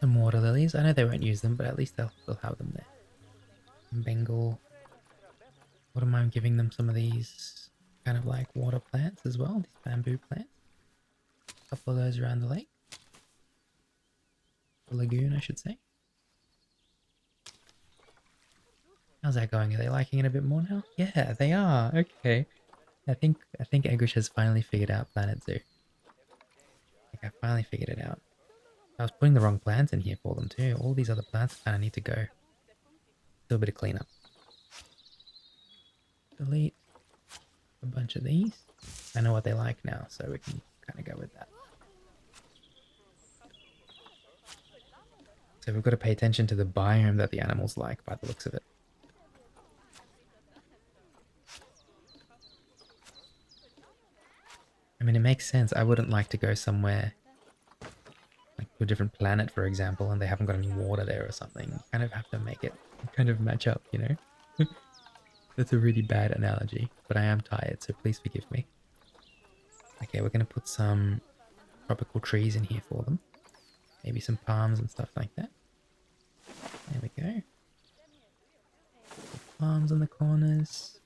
Some water lilies. I know they won't use them, but at least they'll have them there. Bengal. What am I giving them? Some of these kind of like water plants as well. These bamboo plants. A couple of those around the lake. The lagoon, I should say. How's that going? Are they liking it a bit more now? Yeah, they are. Okay. I think Egush has finally figured out Planet Zoo. I think I finally figured it out. I was putting the wrong plants in here for them too. All these other plants kind of need to go. Do a bit of cleanup. Delete a bunch of these. I know what they like now, so we can kind of go with that. So we've got to pay attention to the biome that the animals like by the looks of it. I mean, it makes sense. I wouldn't like to go somewhere, like to a different planet, for example, and they haven't got any water there or something. You kind of have to make it kind of match up, you know? That's a really bad analogy, but I am tired, so please forgive me. Okay, we're going to put some tropical trees in here for them. Maybe some palms and stuff like that. There we go. Palms on the corners.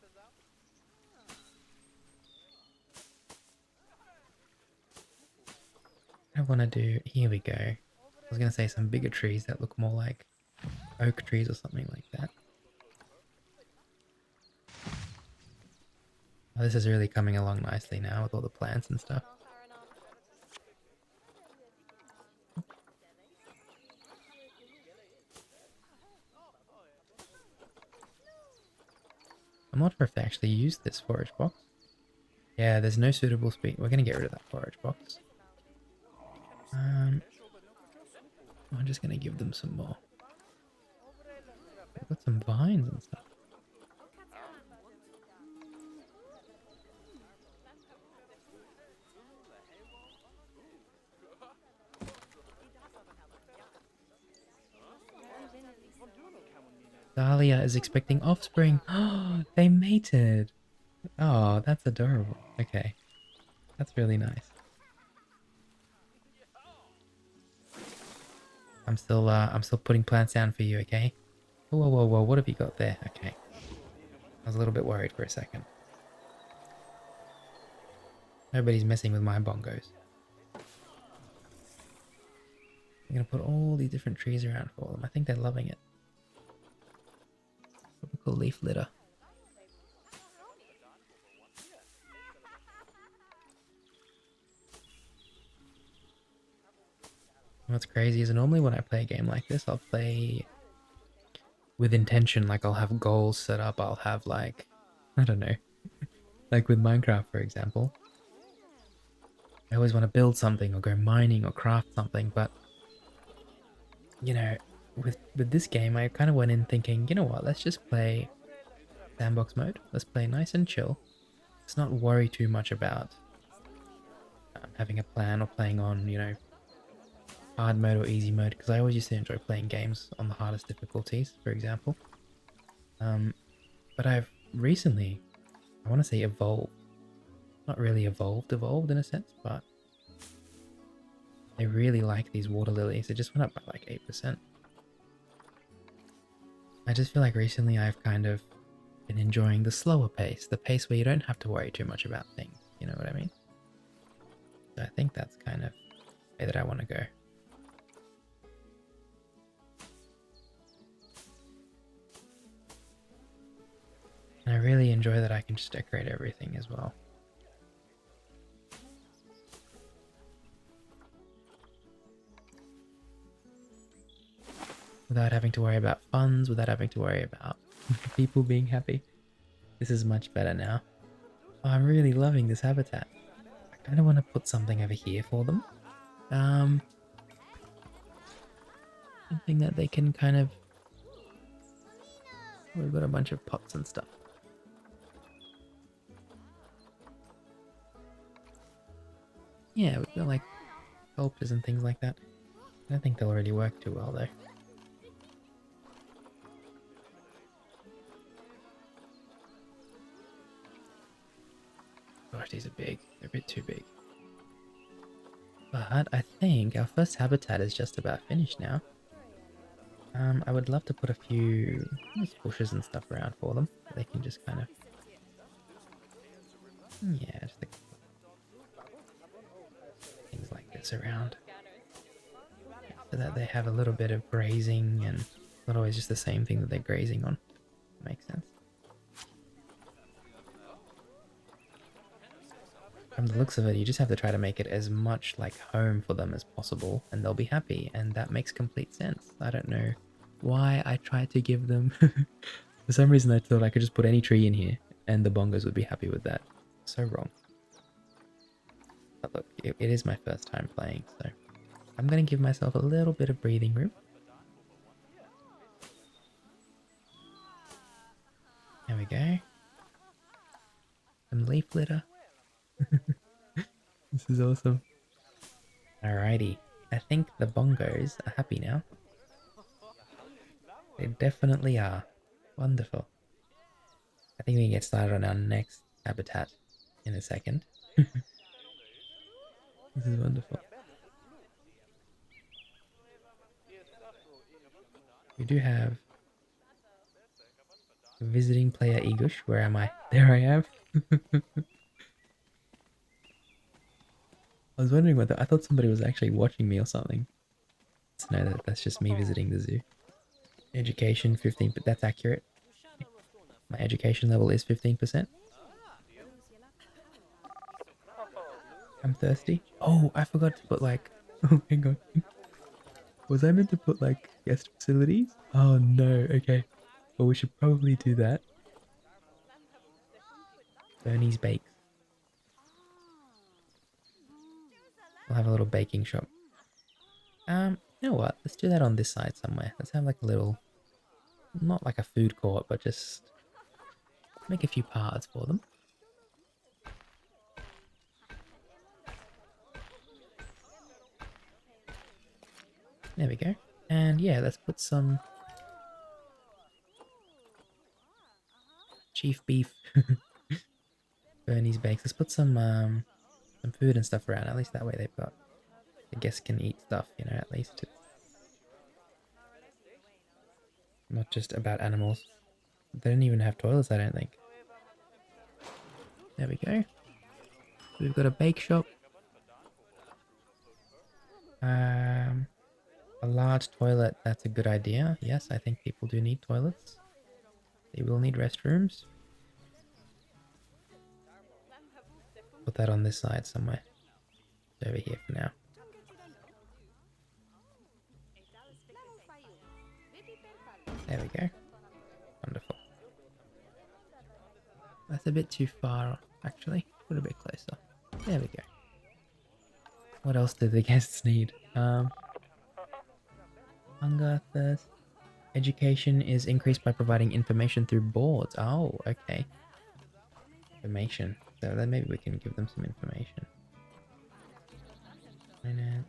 I want to do... Here we go. I was going to say some bigger trees that look more like oak trees or something like that. Oh, this is really coming along nicely now with all the plants and stuff. I'm not sure if they actually use this forage box. Yeah, there's no suitable speed. We're going to get rid of that forage box. I'm just going to give them some more. We've got some vines and stuff. Dahlia is expecting offspring. Oh, they mated. Oh, that's adorable. Okay. That's really nice. I'm still putting plants down for you, okay? Whoa, whoa, whoa, what have you got there? Okay. I was a little bit worried for a second. Nobody's messing with my bongos. I'm gonna put all these different trees around for them. I think they're loving it. Tropical leaf litter. What's crazy is normally when I play a game like this, I'll play with intention. Like I'll have goals set up. I'll have like, I don't know, like with Minecraft, for example. I always want to build something or go mining or craft something, but you know, with this game, I kind of went in thinking, you know what, let's just play sandbox mode. Let's play nice and chill. Let's not worry too much about having a plan or playing on, you know, hard mode or easy mode, because I always used to enjoy playing games on the hardest difficulties, for example. But I've recently, I want to say evolved. Not really evolved in a sense, but I really like these water lilies. They just went up by like 8%. I just feel like recently I've kind of been enjoying the slower pace, the pace where you don't have to worry too much about things, you know what I mean? So I think that's kind of the way that I want to go. And I really enjoy that I can just decorate everything as well. Without having to worry about funds, without having to worry about people being happy. This is much better now. Oh, I'm really loving this habitat. I kind of want to put something over here for them. Something that they can kind of... We've got a bunch of pots and stuff. Yeah, we've got like sculptures and things like that. I don't think they'll really work too well though. Gosh, these are big. They're a bit too big. But I think our first habitat is just about finished now. I would love to put a few bushes and stuff around for them. They can just kind of... Yeah, just things like this around. So that they have a little bit of grazing and not always just the same thing that they're grazing on. Makes sense. From the looks of it, you just have to try to make it as much like home for them as possible and they'll be happy, and that makes complete sense. I don't know why I tried to give them... For some reason I thought I could just put any tree in here and the bongos would be happy with that. So wrong. But look, it is my first time playing, so I'm going to give myself a little bit of breathing room. There we go. Some leaf litter. This is awesome. Alrighty. I think the bongos are happy now. They definitely are. Wonderful. I think we can get started on our next habitat in a second. This is wonderful. We do have visiting player Egush. Where am I? There I am. I was wondering whether I thought somebody was actually watching me or something. So no, that's just me visiting the zoo. Education 15, but that's accurate. My education level is 15%. I'm thirsty. Oh, I forgot to put like. Oh, hang on. Was I meant to put like guest facilities? Oh no. Okay. Well, we should probably do that. Bernie's Bakes. We'll have a little baking shop. You know what? Let's do that on this side somewhere. Let's have like a little, not like a food court, but just make a few paths for them. There we go. And yeah, let's put some chief beef. Bernie's Bakes. Let's put some food and stuff around. At least that way they've got, the guests can eat stuff, you know, at least. It's not just about animals. They don't even have toilets, I don't think. There we go. We've got a bake shop. A large toilet, that's a good idea. Yes, I think people do need toilets. They will need restrooms. Put that on this side somewhere. It's over here for now. There we go. Wonderful. That's a bit too far, actually. Put it a bit closer. There we go. What else do the guests need? Hunger, thirst. Education is increased by providing information through boards. Oh, okay. Information. So then maybe we can give them some information. Finance.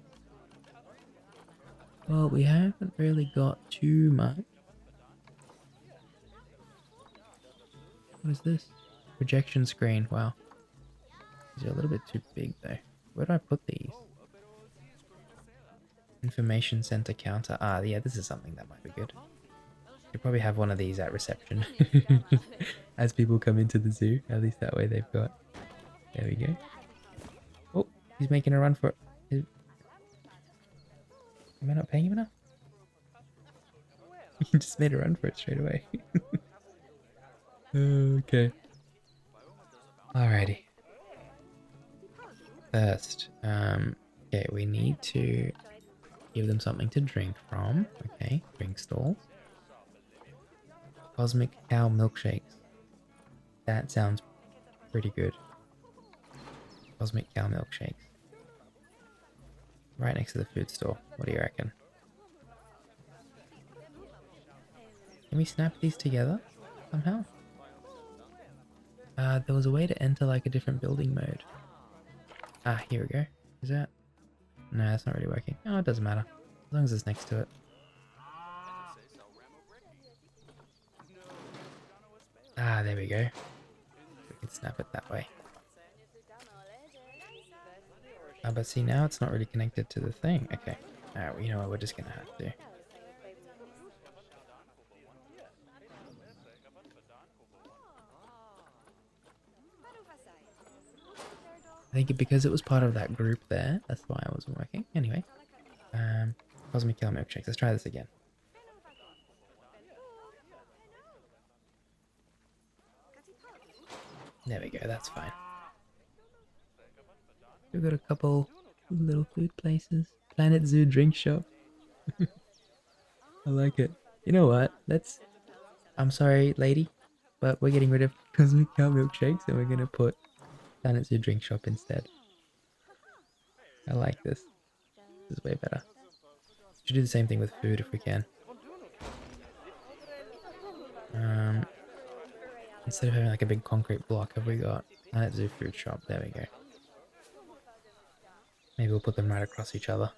Well, we haven't really got too much. What is this? Projection screen. Wow. These are a little bit too big though. Where do I put these? Information center counter. Ah, yeah, this is something that might be good. Should probably have one of these at reception. As people come into the zoo. At least that way they've got. There we go. Oh, he's making a run for it. Am I not paying him enough? He just made a run for it straight away. Okay. Alrighty. First, okay, we need to give them something to drink from. Okay, drink stalls. Cosmic cow milkshakes. That sounds pretty good. Cosmic cow milkshakes. Right next to the food store. What do you reckon? Can we snap these together somehow? There was a way to enter like a different building mode. Ah, here we go. Is that? No, that's not really working. Oh, it doesn't matter. As long as it's next to it. Ah, there we go. We can snap it that way. But see, now it's not really connected to the thing. Okay. Alright, well, you know what? We're just gonna have to. I think because it was part of that group there, that's why I wasn't working. Anyway, Cosmic Killer Milkshakes. Let's try this again. There we go. That's fine. We've got a couple little food places. Planet Zoo drink shop. I like it. You know what? Let's. I'm sorry, lady, but we're getting rid of Cosmic Cow Milkshakes and we're gonna put Planet Zoo drink shop instead. I like this. This is way better. Should do the same thing with food if we can. Instead of having like a big concrete block, have we got Planet Zoo food shop? There we go. Maybe we'll put them right across each other.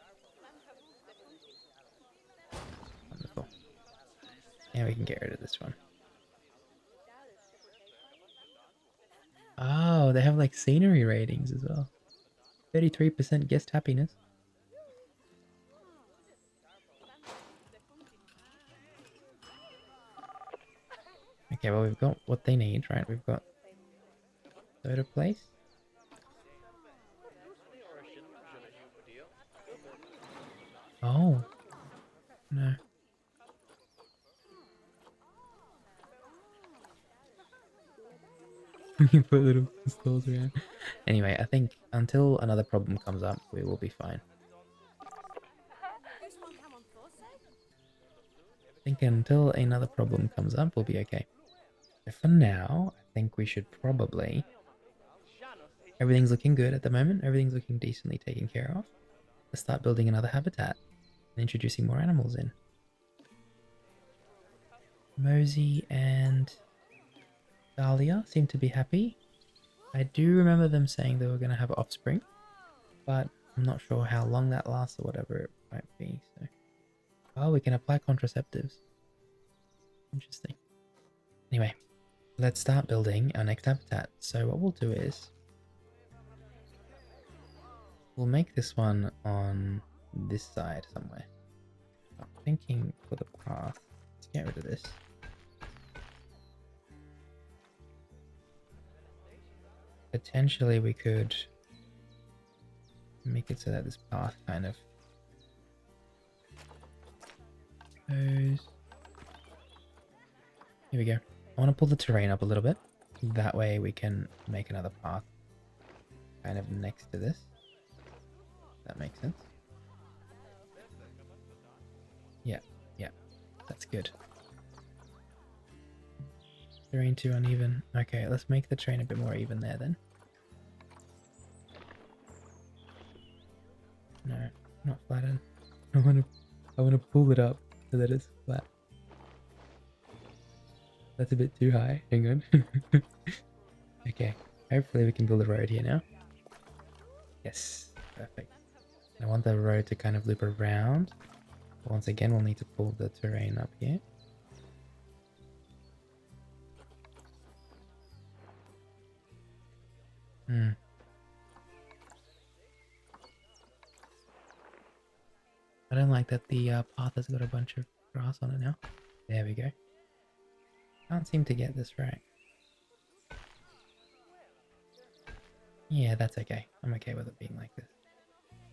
Wonderful. And we can get rid of this one. Oh, they have like scenery ratings as well. 33% guest happiness. Okay, well we've got what they need, right? We've got soda place. Oh, no. We can put little stalls around. Anyway, I think until another problem comes up, we will be fine. I think until another problem comes up, we'll be okay. So for now, I think we should probably... Everything's looking good at the moment. Everything's looking decently taken care of. Let's start building another habitat and introducing more animals in. Mosi and Dahlia seem to be happy. I do remember them saying they were going to have offspring, but I'm not sure how long that lasts or whatever it might be. So, oh, we can apply contraceptives. Interesting. Anyway, let's start building our next habitat. So what we'll do is we'll make this one on this side somewhere. I'm thinking for the path. Let's get rid of this. Potentially we could make it so that this path kind of goes. Here we go. I want to pull the terrain up a little bit. That way we can make another path kind of next to this. That makes sense. Yeah, yeah, that's good. Terrain too uneven. Okay, let's make the terrain a bit more even there then. No, not flatten. I want to pull it up so that it's flat. That's a bit too high. Hang on. Okay, hopefully we can build a road here now. Yes, perfect. I want the road to kind of loop around. Once again, we'll need to pull the terrain up here. I don't like that the path has got a bunch of grass on it now. There we go. Can't seem to get this right. Yeah, that's okay. I'm okay with it being like this.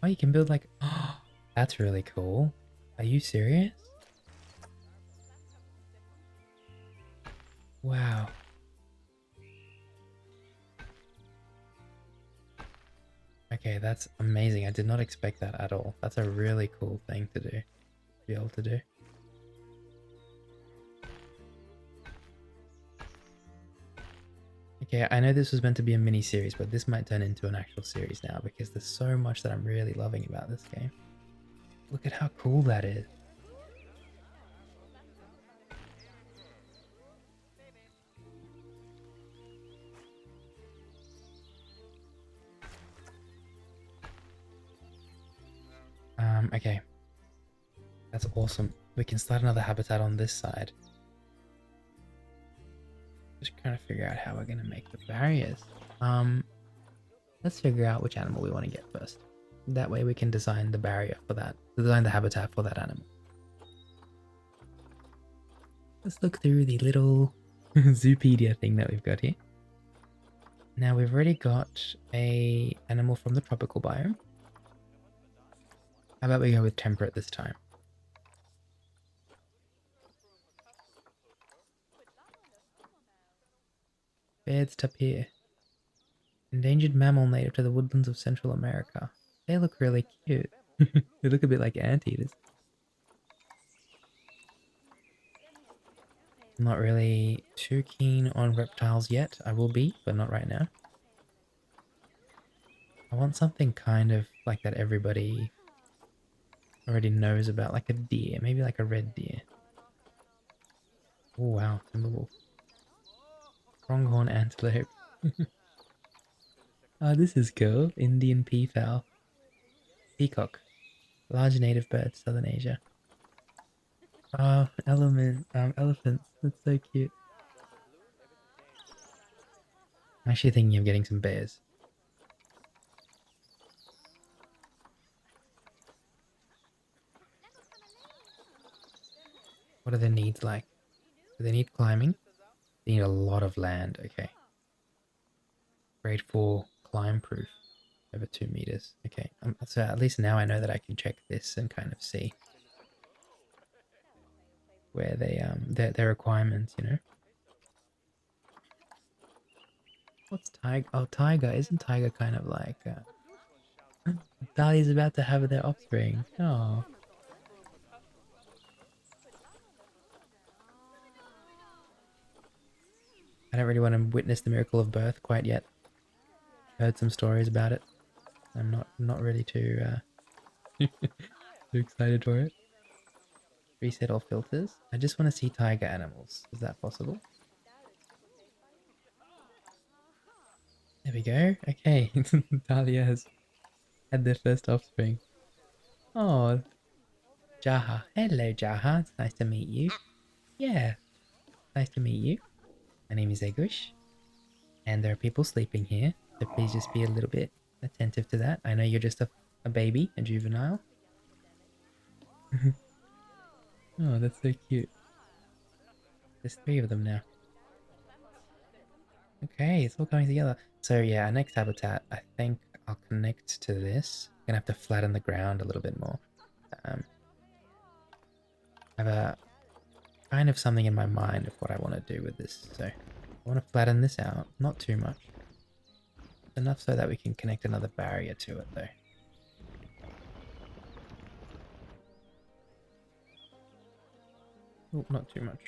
Oh, you can build like... Oh, that's really cool. Are you serious? Wow. Okay, that's amazing. I did not expect that at all. That's a really cool thing to do. To be able to do. Okay, I know this was meant to be a mini series, but this might turn into an actual series now because there's so much that I'm really loving about this game. Look at how cool that is. Okay. That's awesome. We can start another habitat on this side. Just trying to figure out how we're going to make the barriers. Let's figure out which animal we want to get first. That way we can design the barrier for that. Design the habitat for that animal. Let's look through the little Zoopedia thing that we've got here. Now we've already got a animal from the tropical biome. How about we go with temperate this time? Beard's tapir. Endangered mammal native to the woodlands of Central America. They look really cute. They look a bit like anteaters. I'm not really too keen on reptiles yet. I will be, but not right now. I want something kind of like that everybody already knows about, like a deer, maybe like a red deer. Oh wow, timberwolf. Pronghorn antelope. Oh, this is cool. Indian peafowl. peacock. Large native bird, Southern Asia. Elephants. That's so cute. I'm actually thinking of getting some bears. What are their needs like? Do they need climbing? They need a lot of land. Okay. Grade 4 climb proof. Over 2 meters. Okay. So at least now I know that I can check this and kind of see where they their requirements, you know. What's tiger? Oh, tiger. Isn't tiger kind of like Dali's about to have their offspring. Oh. I don't really want to witness the miracle of birth quite yet. Heard some stories about it. I'm not really too too excited for it. Reset all filters. I just want to see tiger animals. Is that possible? There we go. Okay, Dahlia has had their first offspring. Oh, Jaha. Hello, Jaha. It's nice to meet you. Yeah, nice to meet you. My name is Egush, and there are people sleeping here, so please just be a little bit attentive to that. I know you're just a baby, a juvenile. Oh, that's so cute. There's 3 of them now. Okay, it's all coming together. So yeah, our next habitat, I think I'll connect to this. Gonna have to flatten the ground a little bit more. I have a kind of something in my mind of what I want to do with this. So I want to flatten this out, not too much. Enough so that we can connect another barrier to it though. Oh, not too much.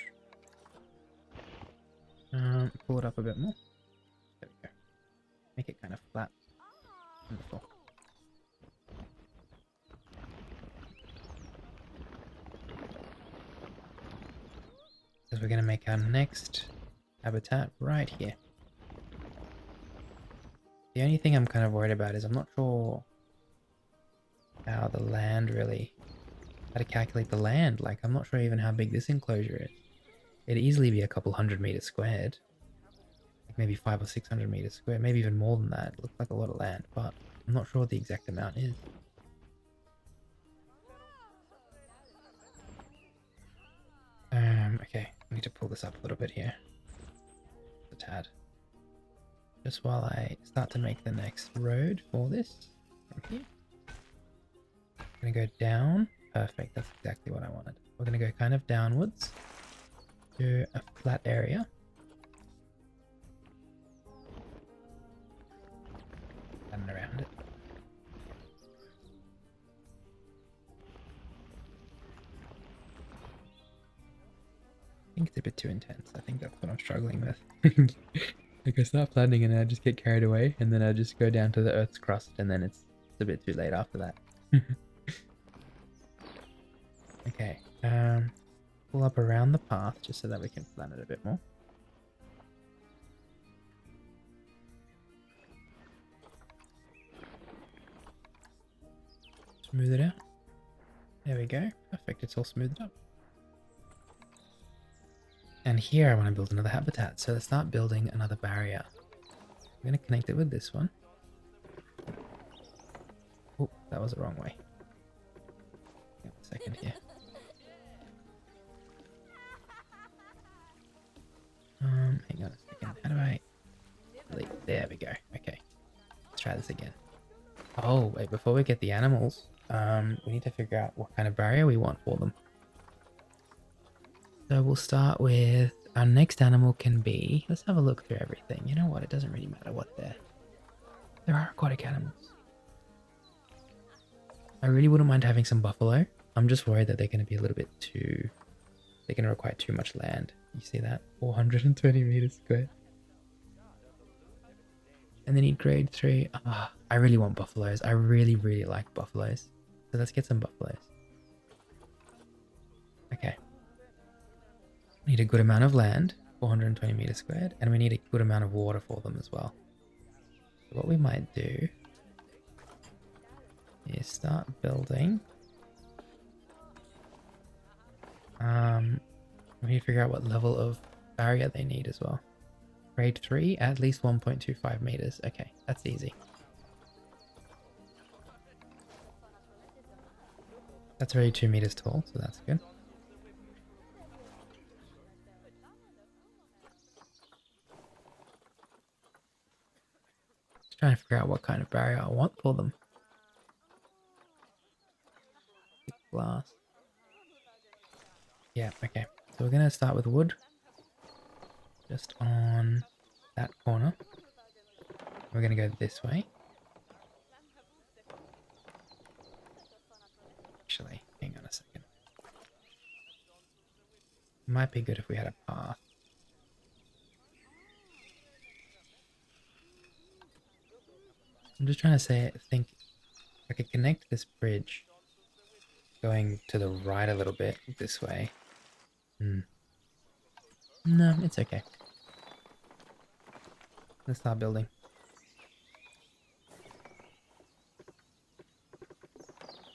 Pull it up a bit more. There we go. Make it kind of flat. Wonderful. Because we're going to make our next habitat right here. The only thing I'm kind of worried about is I'm not sure how the land really, how to calculate the land. Like, I'm not sure even how big this enclosure is. It'd easily be a couple 100 meters squared. Like maybe 500 or 600 meters squared, maybe even more than that. It looks like a lot of land, but I'm not sure what the exact amount is. Okay, I need to pull this up a little bit here. A tad. Just while I start to make the next road for this. From here. I'm gonna go down. Perfect, that's exactly what I wanted. We're gonna go kind of downwards to a flat area. And around it. I think it's a bit too intense. I think that's what I'm struggling with. Like I start planning and I just get carried away and then I just go down to the Earth's crust and then it's a bit too late after that. Okay, pull up around the path just so that we can plan it a bit more. Smooth it out. There we go. Perfect, it's all smoothed up. And here I want to build another habitat, so let's start building another barrier. I'm going to connect it with this one. Oh, that was the wrong way. Hang on a second here. Hang on a second. How do I... There we go. Okay. Let's try this again. Oh, wait, before we get the animals, we need to figure out what kind of barrier we want for them. So we'll start with our next animal can be, let's have a look through everything. You know what, it doesn't really matter what there are aquatic animals. I really wouldn't mind having some buffalo. I'm just worried that they're going to be a little bit too, they're going to require too much land. You see that? 420 meters square. And they need grade 3. I really want buffaloes. I really, really like buffaloes. So let's get some buffaloes. Okay. We need a good amount of land, 420 meters squared, and we need a good amount of water for them as well. So what we might do You start building. We need to figure out what level of barrier they need as well. Grade 3, at least 1.25 meters. Okay, that's easy. That's already 2 meters tall, so that's good. Just trying to figure out what kind of barrier I want for them. Glass. Yeah, okay. So we're gonna start with wood. Just on that corner. We're gonna go this way. Actually, hang on a second. Might be good if we had a path. I'm just trying to think I could connect this bridge going to the right a little bit this way. No, it's okay. Let's start building.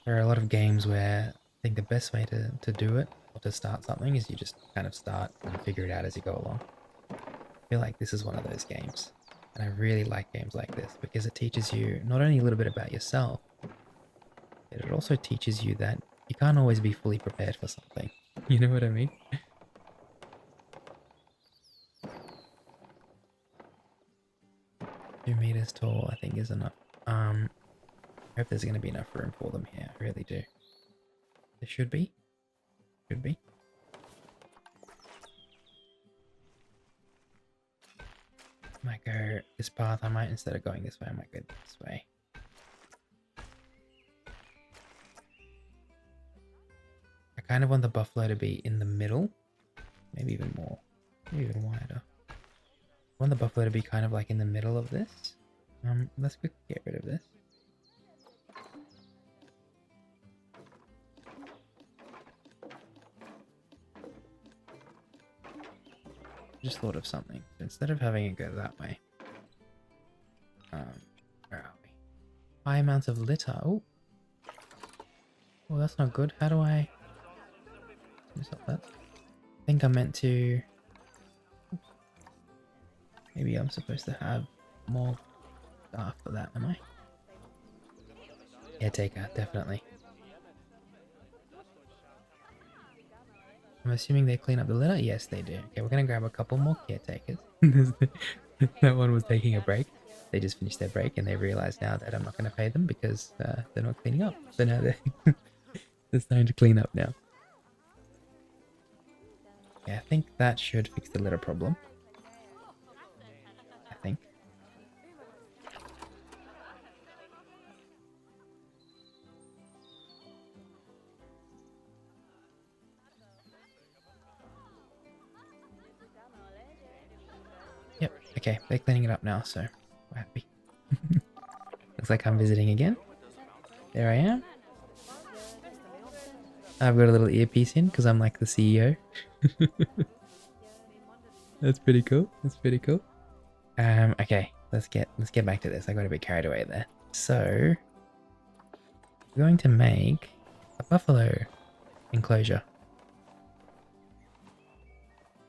There are a lot of games where I think the best way to do it, or to start something, is you just kind of start and figure it out as you go along. I feel like this is one of those games. And I really like games like this because it teaches you not only a little bit about yourself, but it also teaches you that you can't always be fully prepared for something. You know what I mean? 2 meters tall, I think, is enough. I hope there's going to be enough room for them here. I really do. There should be. Should be. Might go this path. I might, instead of going this way, I might go this way. I kind of want the buffalo to be in the middle. Maybe even more. Maybe even wider. I want the buffalo to be kind of like in the middle of this. Let's quickly get rid of this. Just thought of something. Instead of having it go that way. Where are we? High amounts of litter. Oh. Oh, that's not good. How do I... Stop that. I think I meant to... Maybe I'm supposed to have more staff for that, am I? Caretaker, definitely. I'm assuming they clean up the litter? Yes, they do. Okay, we're going to grab a couple more caretakers. That one was taking a break. They just finished their break and they realize now that I'm not going to pay them because they're not cleaning up. So now they're starting to clean up now. Yeah, I think that should fix the litter problem. I think. Yep, okay, they're cleaning it up now, so we're happy. Looks like I'm visiting again. There I am. I've got a little earpiece in because I'm like the CEO. That's pretty cool. That's pretty cool. Okay, let's get back to this. I got a bit carried away there. So we're going to make a buffalo enclosure.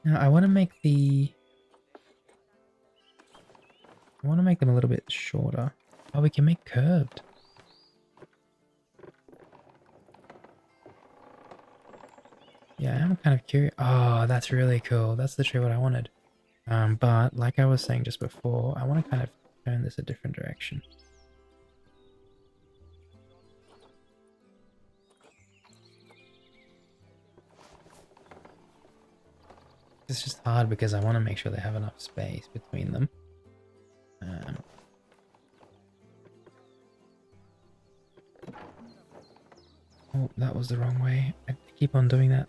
Now I want to make them a little bit shorter. Oh, we can make curved. Yeah, I'm kind of curious. Oh, that's really cool. That's literally what I wanted. But like I was saying just before, I want to kind of turn this a different direction. It's just hard because I want to make sure they have enough space between them. Oh, that was the wrong way. I keep on doing that.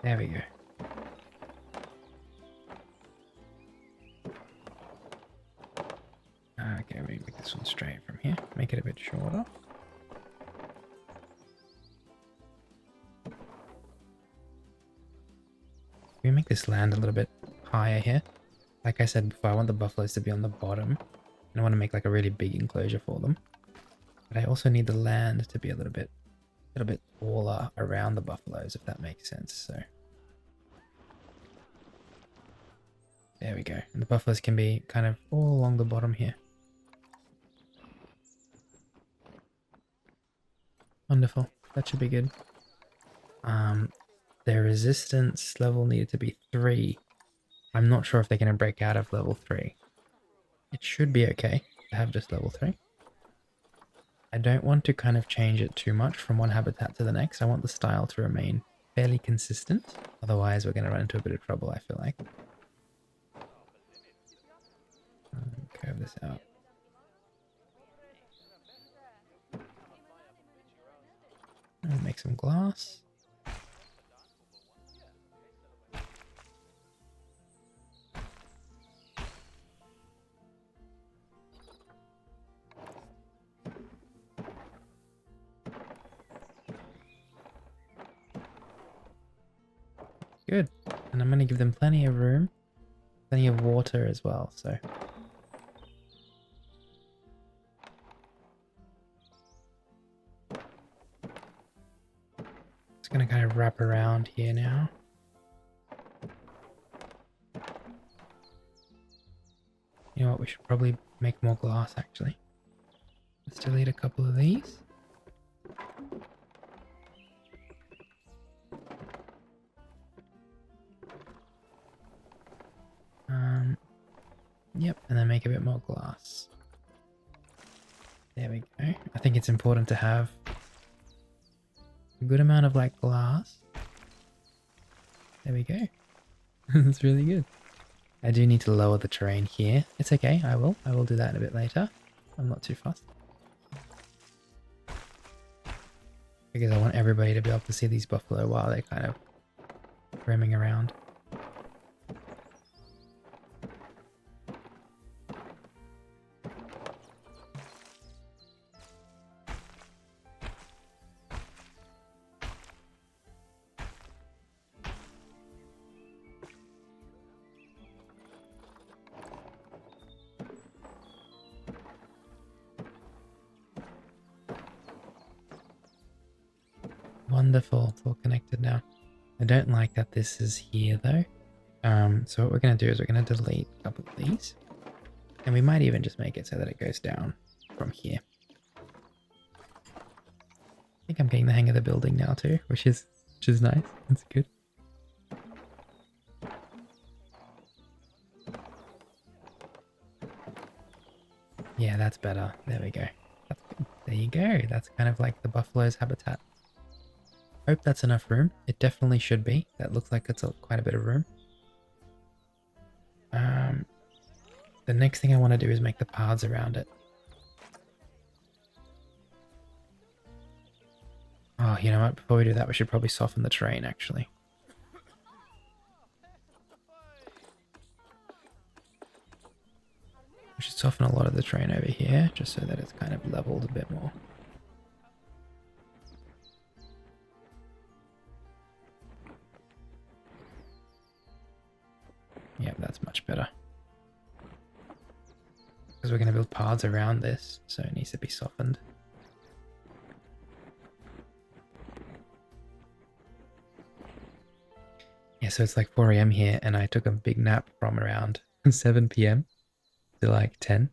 There we go. Okay, we make this one straight from here. Make it a bit shorter. We make this land a little bit higher here. Like I said before, I want the buffaloes to be on the bottom. And I want to make like a really big enclosure for them. But I also need the land to be a little bit taller around the buffaloes, if that makes sense. So there we go. And the buffaloes can be kind of all along the bottom here. Wonderful. That should be good. Their resistance level needed to be 3. I'm not sure if they're going to break out of level 3. It should be okay to have just level 3. I don't want to kind of change it too much from one habitat to the next. I want the style to remain fairly consistent. Otherwise, we're going to run into a bit of trouble, I feel like. Curve this out. I'll make some glass. Good. And I'm going to give them plenty of room, plenty of water as well, so. It's going to kind of wrap around here now. You know what, we should probably make more glass actually. Let's delete a couple of these. Yep, and then make a bit more glass. There we go. I think it's important to have a good amount of like glass. There we go. That's really good. I do need to lower the terrain here. It's okay, I will. I will do that a bit later. I'm not too fussed. Because I want everybody to be able to see these buffalo while they're kind of roaming around. Wonderful, it's all connected now. I don't like that this is here though. So what we're going to do is we're going to delete a couple of these. And we might even just make it so that it goes down from here. I think I'm getting the hang of the building now too, which is nice. That's good. Yeah, that's better. There we go. That's good. There you go. That's kind of like the buffalo's habitat. Hope that's enough room. It definitely should be. That looks like it's quite a bit of room. The next thing I want to do is make the paths around it. Oh, you know what? Before we do that, we should probably soften the terrain, actually. We should soften a lot of the terrain over here, just so that it's kind of leveled a bit more. Yep, that's much better. Because we're going to build paths around this, so it needs to be softened. Yeah, so it's like 4 AM here, and I took a big nap from around 7 PM to like 10.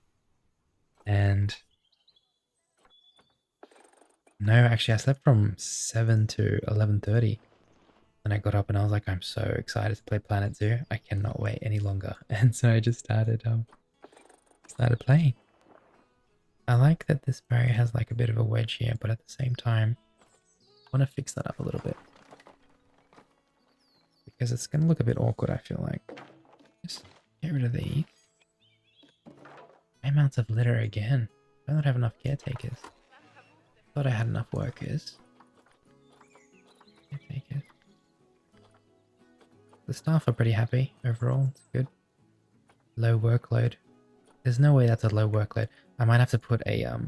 And no, actually I slept from 7 to 11:30. And I got up and I was like, I'm so excited to play Planet Zoo. I cannot wait any longer. And so I just started playing. I like that this barrier has like a bit of a wedge here, but at the same time, I want to fix that up a little bit. Because it's going to look a bit awkward, I feel like. Just get rid of these. Amounts of litter again. I don't have enough caretakers. Thought I had enough workers. Caretakers. The staff are pretty happy overall. It's good. Low workload. There's no way that's a low workload. I might have to put a I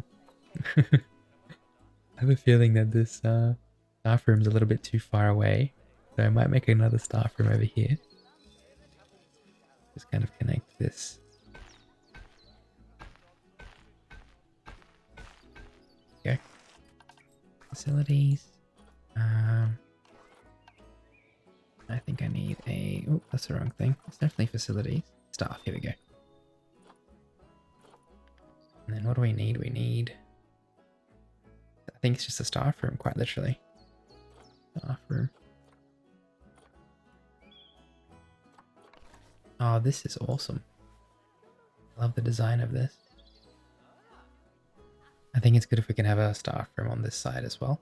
have a feeling that this staff room's a little bit too far away. So I might make another staff room over here. Just kind of connect this. Facilities. I think I need a... Oh, that's the wrong thing. It's definitely facilities. Staff, here we go. And then what do we need? We need... I think it's just a staff room, quite literally. Staff room. Oh, this is awesome. Love the design of this. I think it's good if we can have a staff room on this side as well.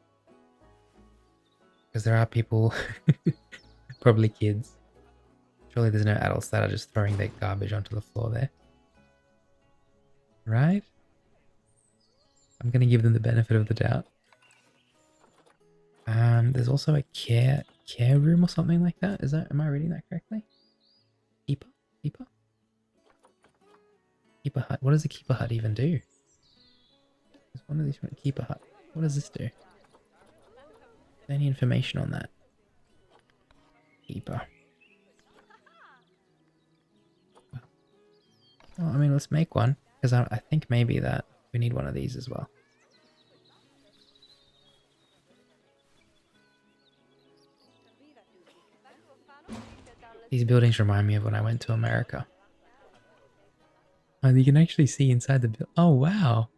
Because there are people, probably kids. Surely there's no adults that are just throwing their garbage onto the floor there. Right? I'm going to give them the benefit of the doubt. There's also a care room or something like that. Am I reading that correctly? Keeper? Keeper? Keeper hut. What does a keeper hut even do? There's one of these keeper hut. What does this do? Any information on that? Keeper. Well, I mean, let's make one. Because I think maybe that we need one of these as well. These buildings remind me of when I went to America. Oh, you can actually see inside the building. Oh, wow.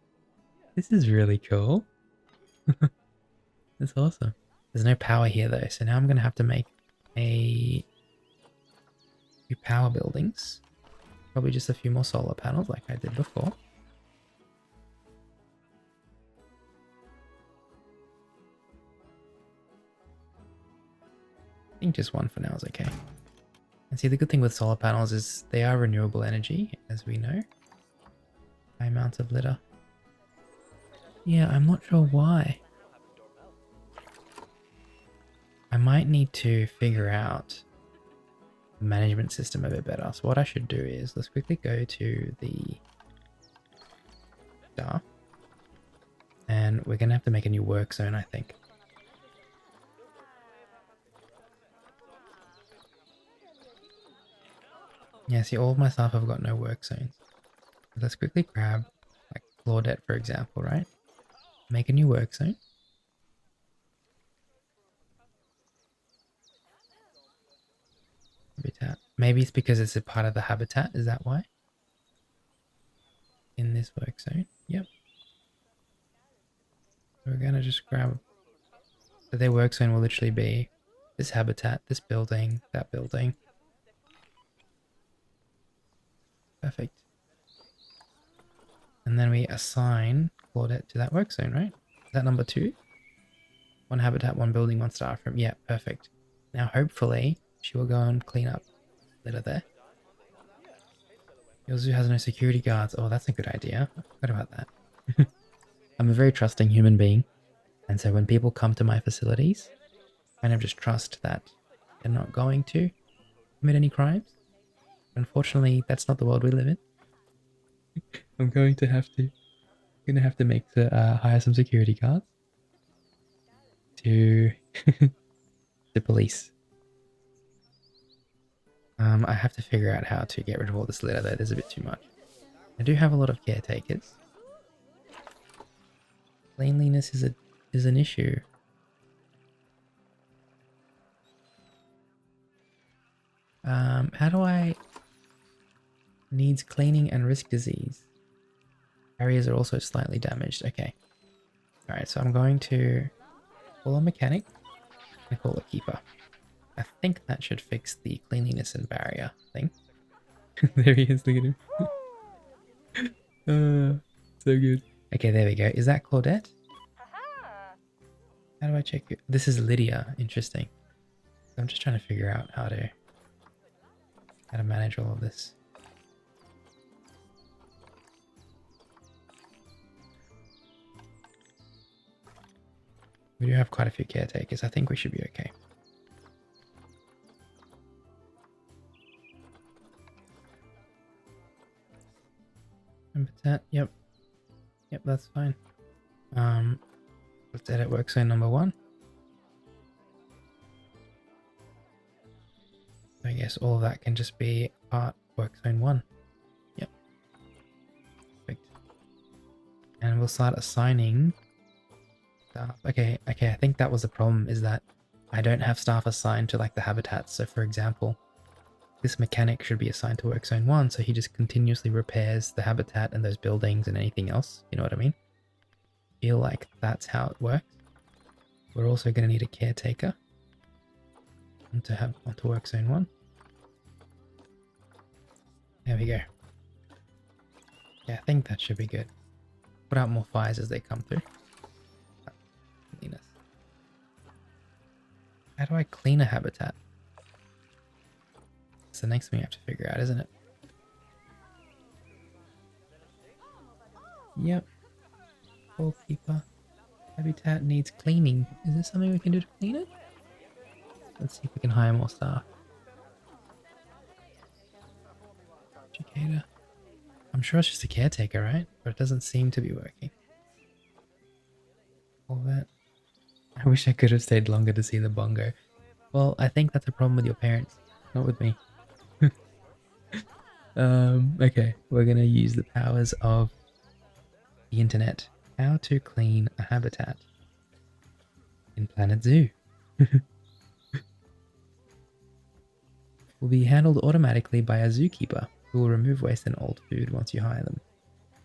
This is really cool. That's awesome. There's no power here though, so now I'm going to have to make a few power buildings. Probably just a few more solar panels like I did before. I think just one for now is okay. And see, the good thing with solar panels is they are renewable energy, as we know. High amounts of litter. Yeah, I'm not sure why. I might need to figure out the management system a bit better. So what I should do is, let's quickly go to the star. And we're going to have to make a new work zone, I think. Yeah, see, all of my staff have got no work zones. Let's quickly grab, like, Claudette, for example, right? Make a new work zone. Habitat. Maybe it's because it's a part of the habitat, is that why? In this work zone, yep. So we're gonna just grab... So their work zone will literally be this habitat, this building, that building. Perfect. And then we assign Claudette to that work zone, right? Is that number 2? One habitat, one building, one staff room. Yeah, perfect. Now hopefully she will go and clean up litter there. Your zoo has no security guards. Oh, that's a good idea. I forgot about that. I'm a very trusting human being. And so when people come to my facilities, I kind of just trust that they're not going to commit any crimes. Unfortunately, that's not the world we live in. I'm going to have to hire some security guards to the police. I have to figure out how to get rid of all this litter though. There's a bit too much. I do have a lot of caretakers. Cleanliness is an issue. How do I... Needs cleaning and risk disease. Areas are also slightly damaged. Okay. Alright, so I'm going to call a mechanic and call a keeper. I think that should fix the cleanliness and barrier thing. There he is, look at him. So good. Okay, there we go. Is that Claudette? How do I check it? This is Lydia. Interesting. I'm just trying to figure out how to manage all of this. We do have quite a few caretakers. I think we should be okay. Habitat, yep. Yep, that's fine. Let's edit work zone number 1. I guess all of that can just be part work zone 1. Yep. Perfect. And we'll start assigning staff. Okay, I think that was the problem, is that I don't have staff assigned to like the habitats. So for example, this mechanic should be assigned to work zone 1, so he just continuously repairs the habitat and those buildings and anything else, you know what I mean? Feel like that's how it works. We're also going to need a caretaker onto work zone 1. There we go. Yeah, I think that should be good. Put out more fires as they come through. Cleaners. How do I clean a habitat? It's the next thing we have to figure out, isn't it? Yep. Goalkeeper. Habitat needs cleaning. Is there something we can do to clean it? Let's see if we can hire more staff. Educator. I'm sure it's just a caretaker, right? But it doesn't seem to be working. All that. I wish I could have stayed longer to see the bongo. Well, I think that's a problem with your parents, not with me. Okay, we're gonna use the powers of the internet. How to clean a habitat in Planet Zoo. Will be handled automatically by a zookeeper who will remove waste and old food once you hire them.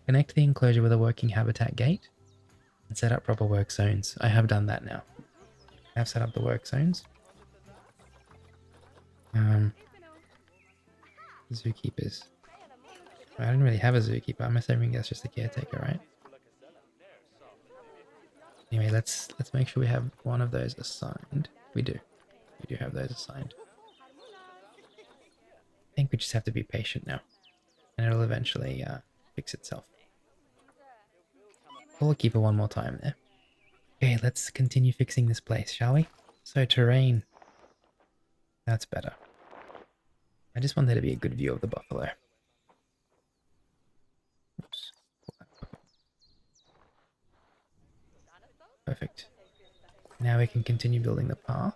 Connect the enclosure with a working habitat gate and set up proper work zones. I have done that now. I have set up the work zones. Zookeepers. I don't really have a zookeeper. I'm assuming that's just a caretaker, right? Anyway, let's make sure we have one of those assigned. We do. We do have those assigned. I think we just have to be patient now. And it'll eventually fix itself. We'll keep it one more time there. Okay, let's continue fixing this place, shall we? So, terrain. That's better. I just want there to be a good view of the buffalo. Oops. Perfect. Now we can continue building the path.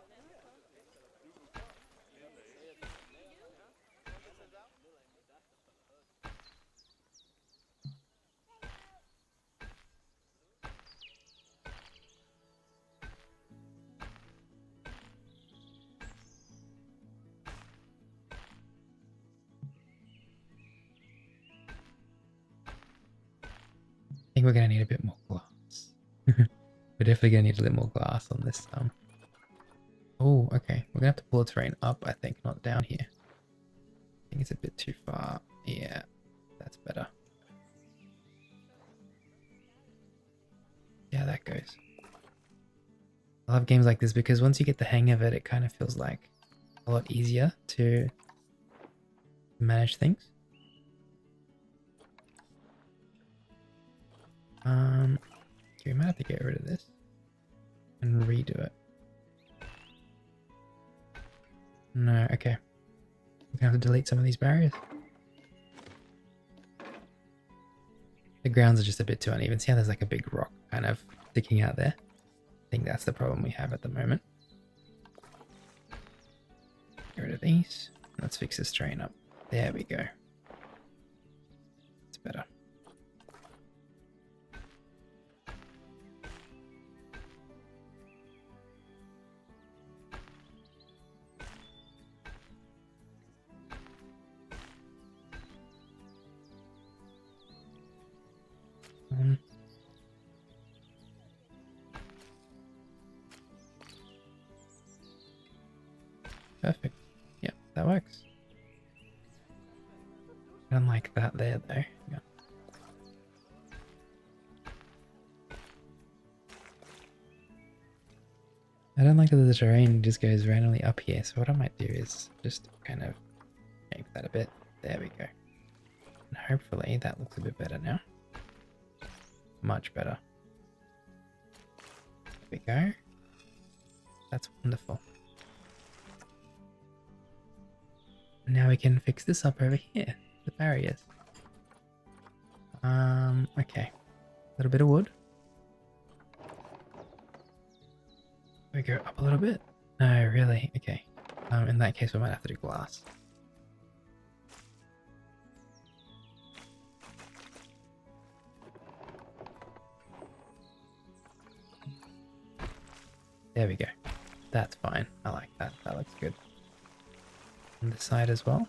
I think we're going to need a bit more glass. We're definitely going to need a little more glass on this. Oh, okay. We're going to have to pull the terrain up, I think, not down here. I think it's a bit too far. Yeah, that's better. Yeah, that goes. I love games like this because once you get the hang of it, it kind of feels like a lot easier to manage things. Okay, we might have to get rid of this and redo it. No, okay. We're gonna have to delete some of these barriers. The grounds are just a bit too uneven. See how there's like a big rock kind of sticking out there? I think that's the problem we have at the moment. Get rid of these. Let's fix this terrain up. There we go. It's better. Perfect. Yep, that works. Unlike that there, though. Yeah. I don't like that the terrain just goes randomly up here, so what I might do is just kind of shape that a bit. There we go. And hopefully that looks a bit better now. Much better. There we go. That's wonderful. Now we can fix this up over here, the barriers. Okay. A little bit of wood. We go up a little bit. No, really? Okay. In that case, we might have to do glass. There we go. That's fine. I like that. That looks good. On the side as well.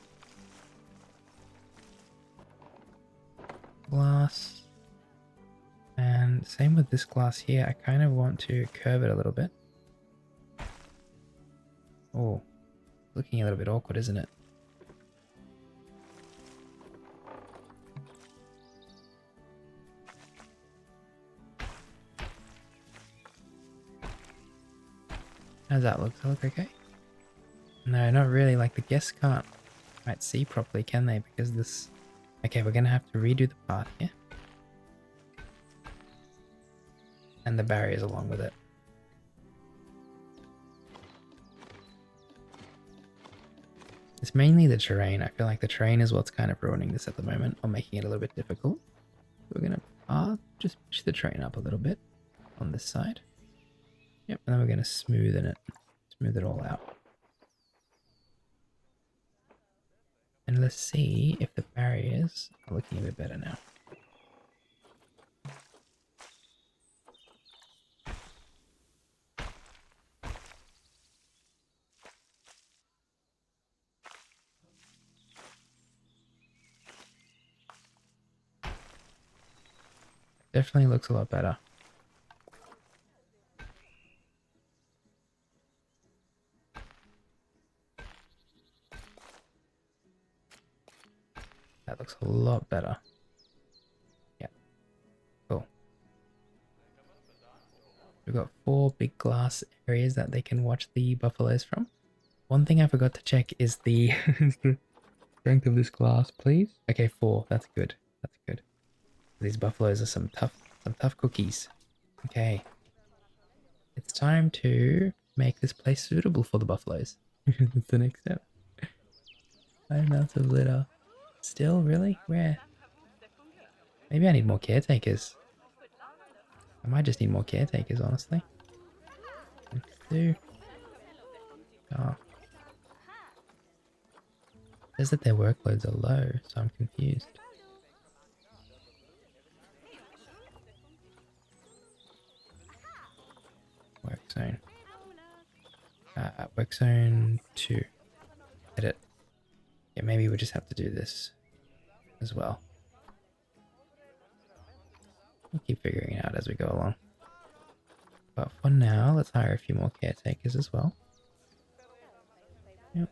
Glass. And same with this glass here. I kind of want to curve it a little bit. Oh, looking a little bit awkward, isn't it? How's that look? Does that look okay? No, not really. Like the guests can't quite see properly, can they? Because this... Okay, we're going to have to redo the path here. And the barriers along with it. It's mainly the terrain. I feel like the terrain is what's kind of ruining this at the moment, or making it a little bit difficult. So we're going to just push the terrain up a little bit on this side. Yep, and then we're going to smooth it all out. And let's see if the barriers are looking a bit better now. Definitely looks a lot better. That looks a lot better. Yeah. Cool. We've got 4 big glass areas that they can watch the buffaloes from. One thing I forgot to check is the, is the strength of this glass, please. Okay, 4. That's good. That's good. These buffaloes are some tough cookies. Okay. It's time to make this place suitable for the buffaloes. That's the next step. High amounts of litter. Still, really? Where? Maybe I need more caretakers. I might just need more caretakers, honestly. 2. Oh. It says that their workloads are low, so I'm confused. Work zone. Work zone 2. Edit. Yeah, maybe we just have to do this as well. We'll keep figuring it out as we go along. But for now, let's hire a few more caretakers as well. Yep.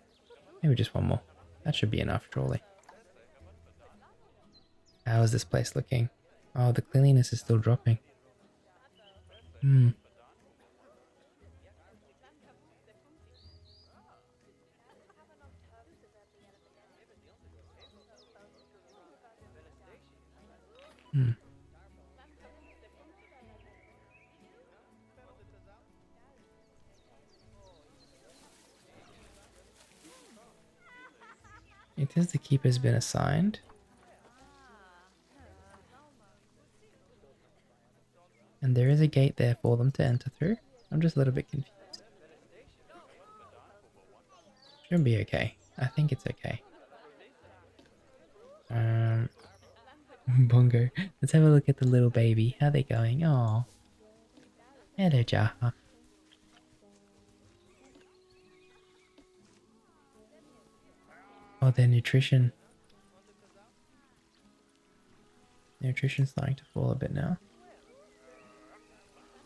Maybe just one more. That should be enough, surely. How is this place looking? Oh, the cleanliness is still dropping. Hmm. It says the keeper's been assigned. And there is a gate there for them to enter through. I'm just a little bit confused. Should be okay. I think it's okay. Bongo. Let's have a look at the little baby. How they going? Oh. Hello, Jaha. Oh, their nutrition. Nutrition's starting to fall a bit now.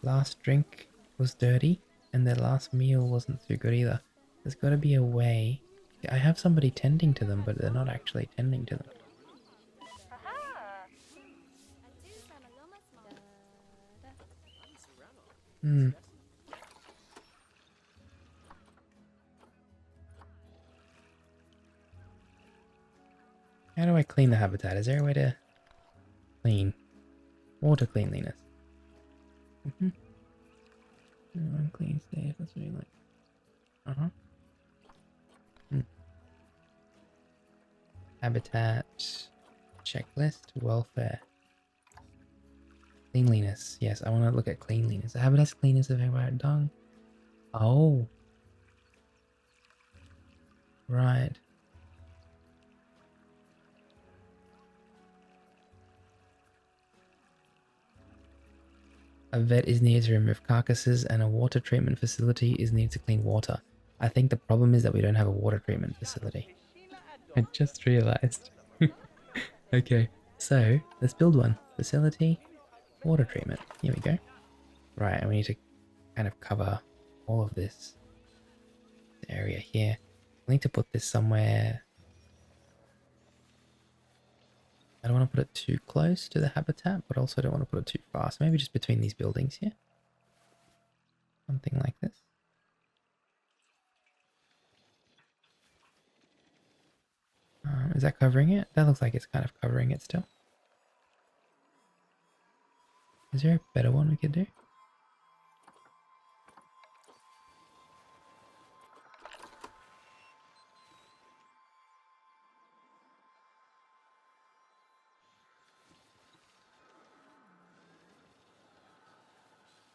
Last drink was dirty, and their last meal wasn't too good either. There's got to be a way. I have somebody tending to them, but they're not actually tending to them. Hmm. How do I clean the habitat? Is there a way to clean? Water cleanliness. Unclean safe, that's what you like. Habitat. Checklist. Welfare. Cleanliness. Yes, I want to look at cleanliness. The habitat's cleanliness of everywhere dung. Oh. Right. A vet is needed to remove carcasses, and a water treatment facility is needed to clean water. I think the problem is that we don't have a water treatment facility. I just realized. Okay, so let's build one. Facility, water treatment. Here we go. Right, and we need to kind of cover all of this area here. We need to put this somewhere. I don't want to put it too close to the habitat, but also don't want to put it too far. So maybe just between these buildings here. Something like this. Is that covering it? That looks like it's kind of covering it still. Is there a better one we could do?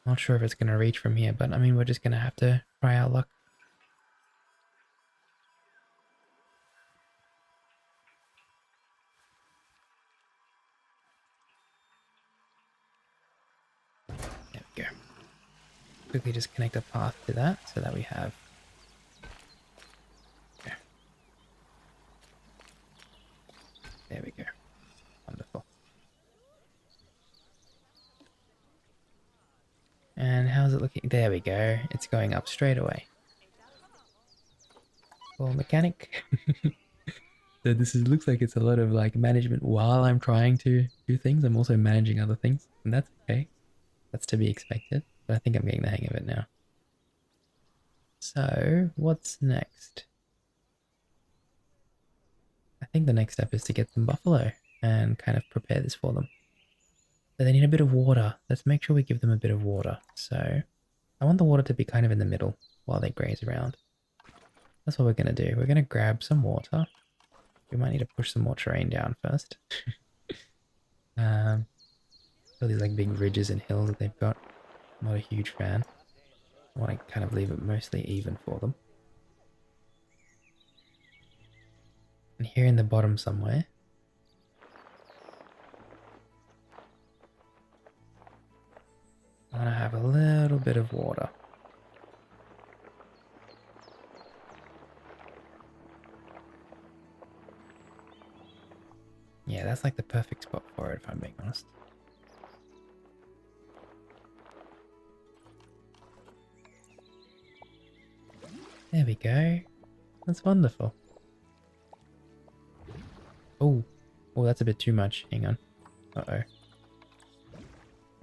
Not sure if it's going to reach from here, but I mean, we're just going to have to try our luck. There we go. Quickly just connect a path to that so that we have... Okay. There we go. Wonderful. And how's it looking? There we go. It's going up straight away. Well, mechanic. So this is, looks like it's a lot of like management while I'm trying to do things. I'm also managing other things, and that's okay. That's to be expected, but I think I'm getting the hang of it now. So what's next? I think the next step is to get some buffalo and kind of prepare this for them. So they need a bit of water. Let's make sure we give them a bit of water. So I want the water to be kind of in the middle while they graze around. That's what we're going to do. We're going to grab some water. We might need to push some more terrain down first. All these like big ridges and hills that they've got. I'm not a huge fan. I want to kind of leave it mostly even for them. And here in the bottom somewhere, I want to have a little bit of water. Yeah, that's like the perfect spot for it, if I'm being honest. There we go. That's wonderful. Oh, oh, that's a bit too much. Hang on. Uh-oh.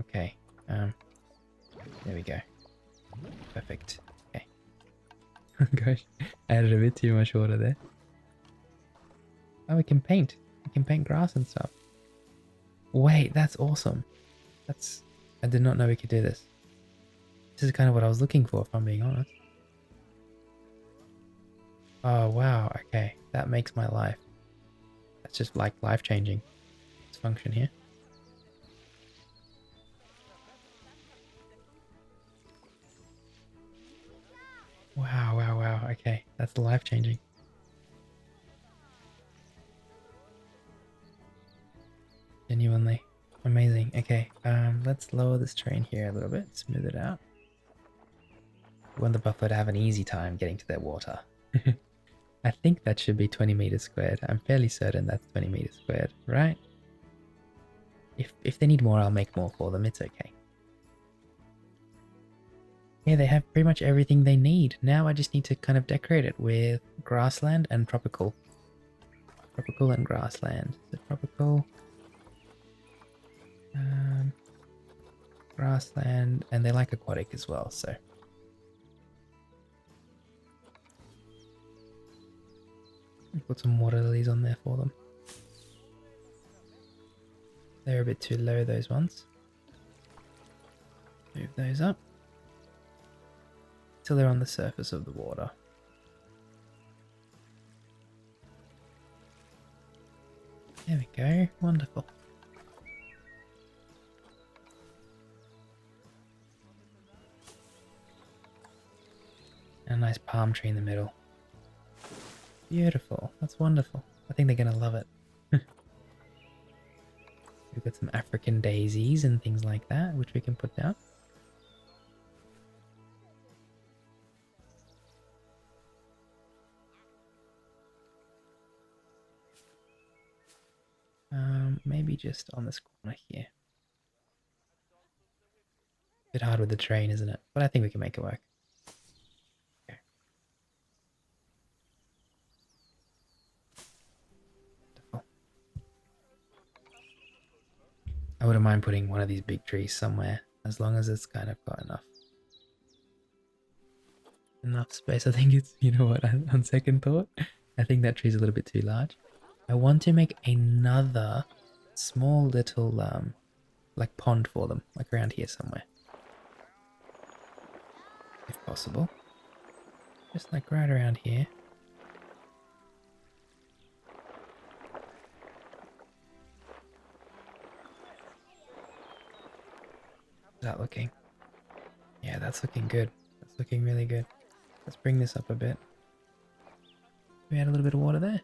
Okay. There we go. Perfect. Okay. Gosh, I added a bit too much water there. Oh, we can paint. We can paint grass and stuff. Wait, that's awesome. I did not know we could do this. This is kind of what I was looking for, if I'm being honest. Oh, wow. Okay. That makes my life. That's just like life-changing. This function here. Wow, wow, wow. Okay. That's life-changing. Genuinely amazing. Okay, let's lower this terrain here a little bit, smooth it out. We want the buffalo to have an easy time getting to their water. I think that should be 20 meters squared. I'm fairly certain that's 20 meters squared, right? If they need more, I'll make more for them. It's okay. Yeah, they have pretty much everything they need. Now I just need to kind of decorate it with grassland and tropical. Tropical and grassland. So tropical... grassland, and they like aquatic as well, so put some water lilies on there for them. They're a bit too low, those ones. Move those up till they're on the surface of the water. There we go, wonderful. And a nice palm tree in the middle. Beautiful. That's wonderful. I think they're gonna love it. We've got some African daisies and things like that, which we can put down. maybe just on this corner here. Bit hard with the train, isn't it? But I think we can make it work. Okay. Wonderful. I wouldn't mind putting one of these big trees somewhere, as long as it's kind of got enough space. I think it's, you know what, on second thought, I think that tree's a little bit too large. I want to make another small little like pond for them, like around here somewhere, if possible. Just like right around here. How's that looking? Yeah, that's looking good. That's looking really good. Let's bring this up a bit. We add a little bit of water there.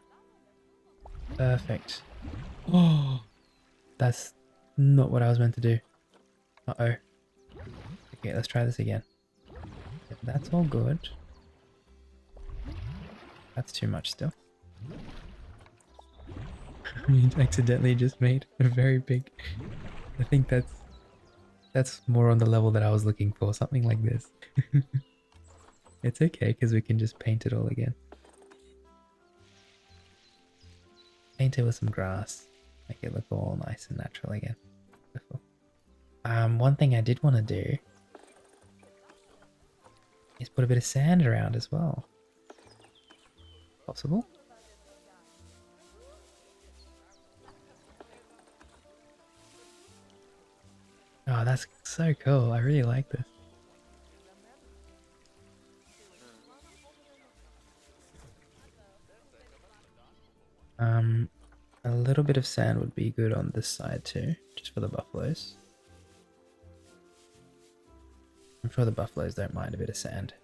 Perfect. Oh, that's not what I was meant to do. Uh-oh. Okay, let's try this again. That's all good. That's too much still. We accidentally just made a very big... I think that's more on the level that I was looking for, something like this. It's okay, because we can just paint it all again. Paint it with some grass. Make it look all nice and natural again. Beautiful. One thing I did want to do is put a bit of sand around as well. Possible? Oh, that's so cool. I really like this. A little bit of sand would be good on this side too, just for the buffaloes. I'm sure the buffaloes don't mind a bit of sand.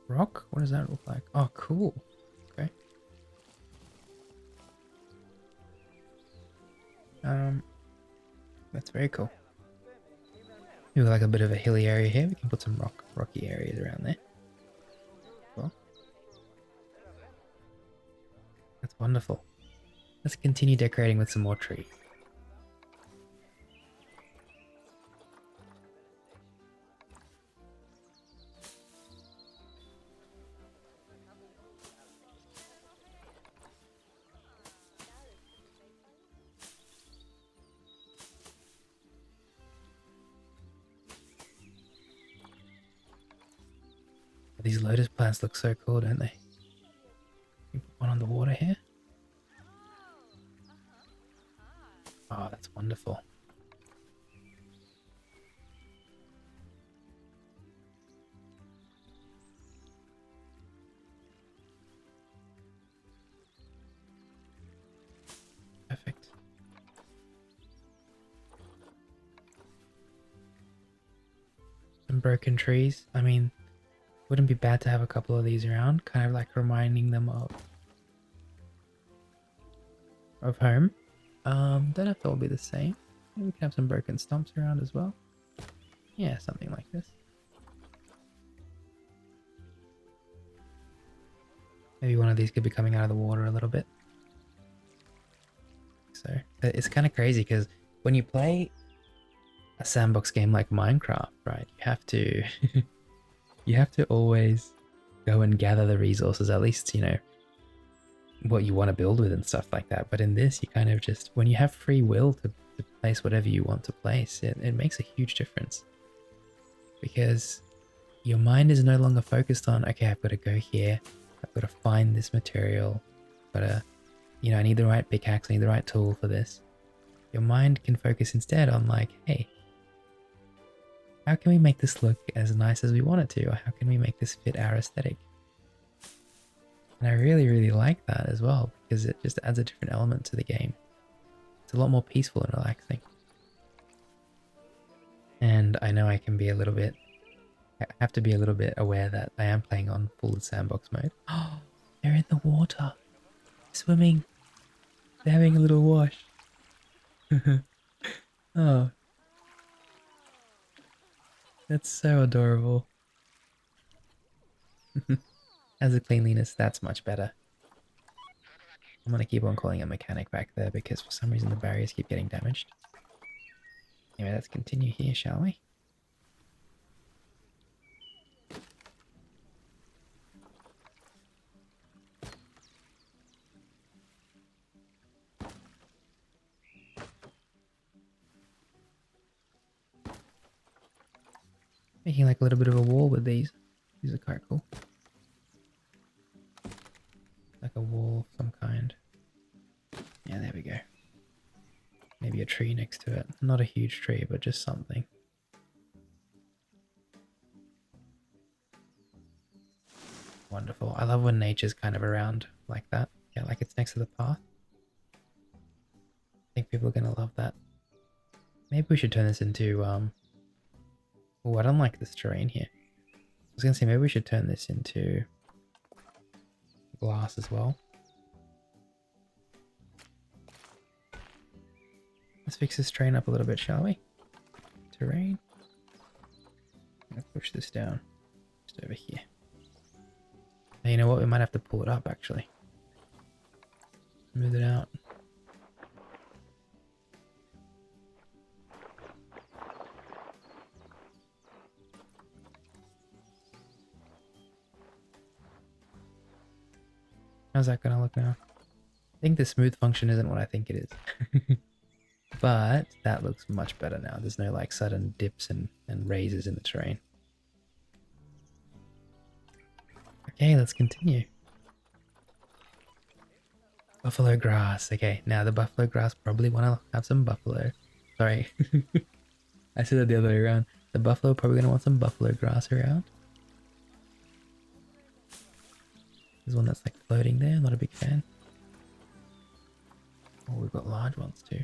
Rock? What does that look like? Oh, cool. Okay. That's very cool. Maybe like a bit of a hilly area here. We can put some rocky areas around there. Cool. That's wonderful. Let's continue decorating with some more trees. These lotus plants look so cool, don't they? You put one on the water here. Oh, that's wonderful. Perfect. Some broken trees. I mean, wouldn't be bad to have a couple of these around, kind of like reminding them of home. Don't have to all be the same. Maybe we can have some broken stumps around as well. Yeah, something like this. Maybe one of these could be coming out of the water a little bit. So it's kind of crazy because when you play a sandbox game like Minecraft, right, you have to you have to always go and gather the resources, at least, you know, what you want to build with and stuff like that. But in this, you kind of just, when you have free will to place whatever you want to place, it makes a huge difference. Because your mind is no longer focused on, okay, I've got to go here, I've got to find this material, I've got to, you know, I need the right pickaxe, I need the right tool for this. Your mind can focus instead on like, hey, how can we make this look as nice as we want it to? Or how can we make this fit our aesthetic? And I really, really like that as well, because it just adds a different element to the game. It's a lot more peaceful and relaxing. And I know I can be a little bit, I have to be a little bit aware that I am playing on full sandbox mode. Oh, they're in the water, swimming. They're having a little wash. Oh, that's so adorable. As a cleanliness, that's much better. I'm gonna keep on calling a mechanic back there because for some reason the barriers keep getting damaged. Anyway, let's continue here, shall we? Making like a little bit of a wall with these. These are quite cool. Like a wall of some kind. Yeah, there we go. Maybe a tree next to it. Not a huge tree, but just something. Wonderful. I love when nature's kind of around like that. Yeah, like it's next to the path. I think people are gonna love that. Maybe we should turn this into oh, I don't like this terrain here. I was gonna say maybe we should turn this into glass as well. Let's fix this terrain up a little bit, shall we? Terrain. Let's push this down. Just over here. Now, you know what? We might have to pull it up actually. Smooth it out. How's that gonna look now? I think the smooth function isn't what I think it is. But that looks much better now. There's no like sudden dips and raises in the terrain. Okay, let's continue. Buffalo grass. Okay, now the buffalo grass probably want to have some buffalo. Sorry. I said that the other way around. The buffalo probably going to want some buffalo grass around. There's one that's like floating there. Not a big fan. Oh, we've got large ones too.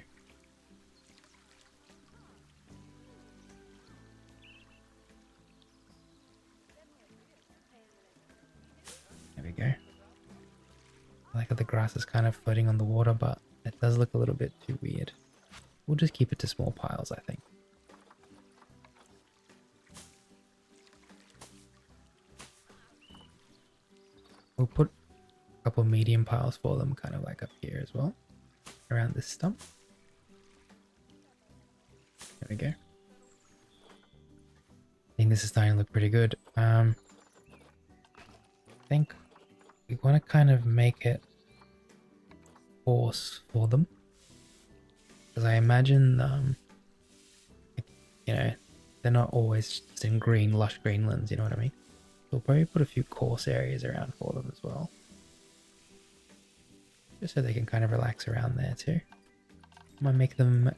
There we go. I like how the grass is kind of floating on the water, but it does look a little bit too weird. We'll just keep it to small piles, I think. We'll put a couple medium piles for them, kind of like up here as well, around this stump. There we go. I think this is starting to look pretty good. I think we want to kind of make it coarse for them, because I imagine, you know, they're not always just in green, lush greenlands. You know what I mean? We'll probably put a few coarse areas around for them as well, just so they can kind of relax around there too. I might make them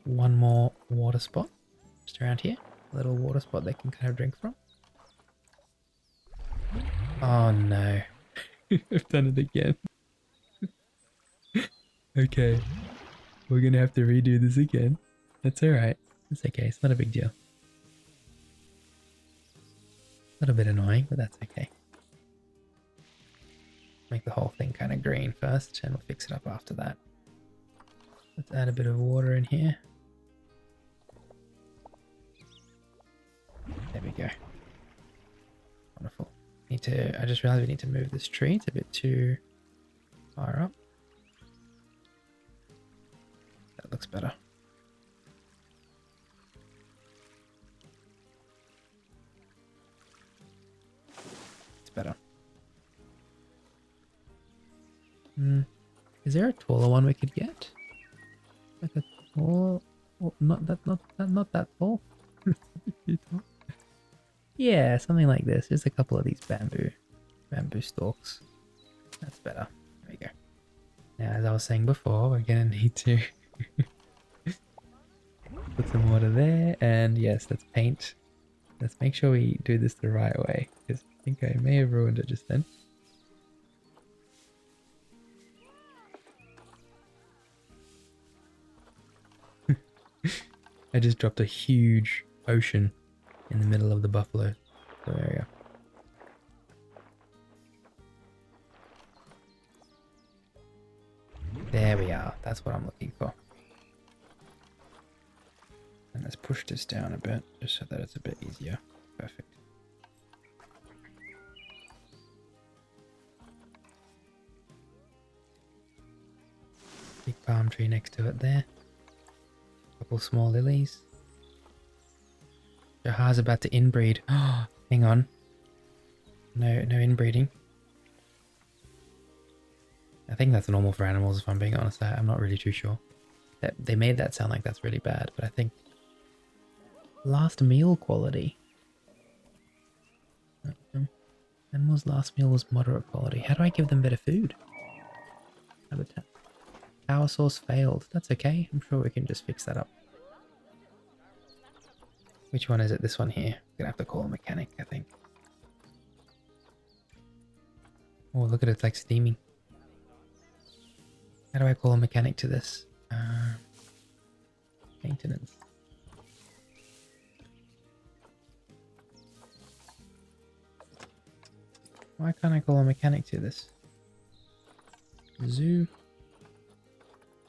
one more water spot just around here, a little water spot they can kind of drink from. Oh no, I've done it again. Okay, we're gonna have to redo this again. That's alright, it's okay, it's not a big deal. A little bit annoying, but that's okay. Make the whole thing kind of green first, and we'll fix it up after that. Let's add a bit of water in here. There we go. Wonderful. I just realized we need to move this tree. It's a bit too far up. That looks better. It's better. Is there a taller one we could get? Like a tall, oh, not that tall. Yeah, something like this. Just a couple of these bamboo stalks. That's better. There we go. Now, as I was saying before, we're gonna need to put some water there, and yes, let's paint. Let's make sure we do this the right way, because I think I may have ruined it just then. I just dropped a huge ocean in the middle of the buffalo area. There we are. That's what I'm looking for. And let's push this down a bit, just so that it's a bit easier. Perfect. palm tree next to it there. Couple small lilies. Jahar's about to inbreed. Oh, hang on. No inbreeding. I think that's normal for animals, if I'm being honest. I'm not really too sure. They made that sound like that's really bad, but I think last meal quality. Animals' last meal was moderate quality. How do I give them better food? Habitat. Power source failed. That's okay. I'm sure we can just fix that up. Which one is it? This one here. I'm gonna have to call a mechanic, I think. Oh, look at it, it's like steaming. How do I call a mechanic to this? Maintenance. Why can't I call a mechanic to this? Zoo.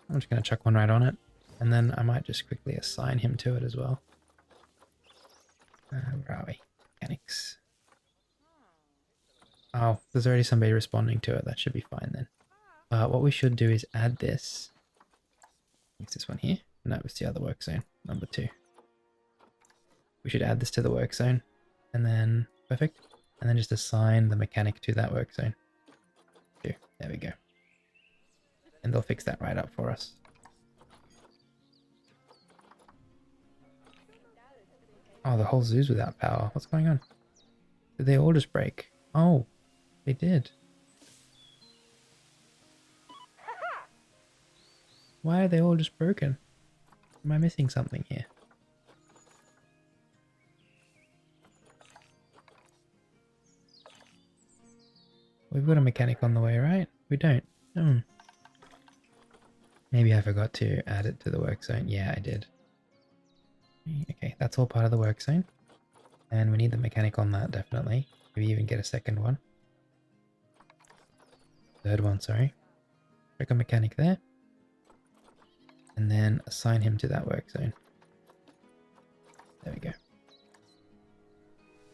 I'm just going to chuck one right on it. And then I might just quickly assign him to it as well. Where are we? Mechanics. Oh, there's already somebody responding to it. That should be fine then. What we should do is add this. Is this one here? No, it's the other work zone, number 2. We should add this to the work zone. And then, perfect. And then just assign the mechanic to that work zone. There we go. And they'll fix that right up for us. Oh, the whole zoo's without power. What's going on? Did they all just break? Oh, they did. Why are they all just broken? Am I missing something here? We've got a mechanic on the way, right? We don't. Maybe I forgot to add it to the work zone. Yeah, I did. Okay, that's all part of the work zone. And we need the mechanic on that, definitely. Maybe even get a second one. Third one, sorry. Check a mechanic there. And then assign him to that work zone. There we go.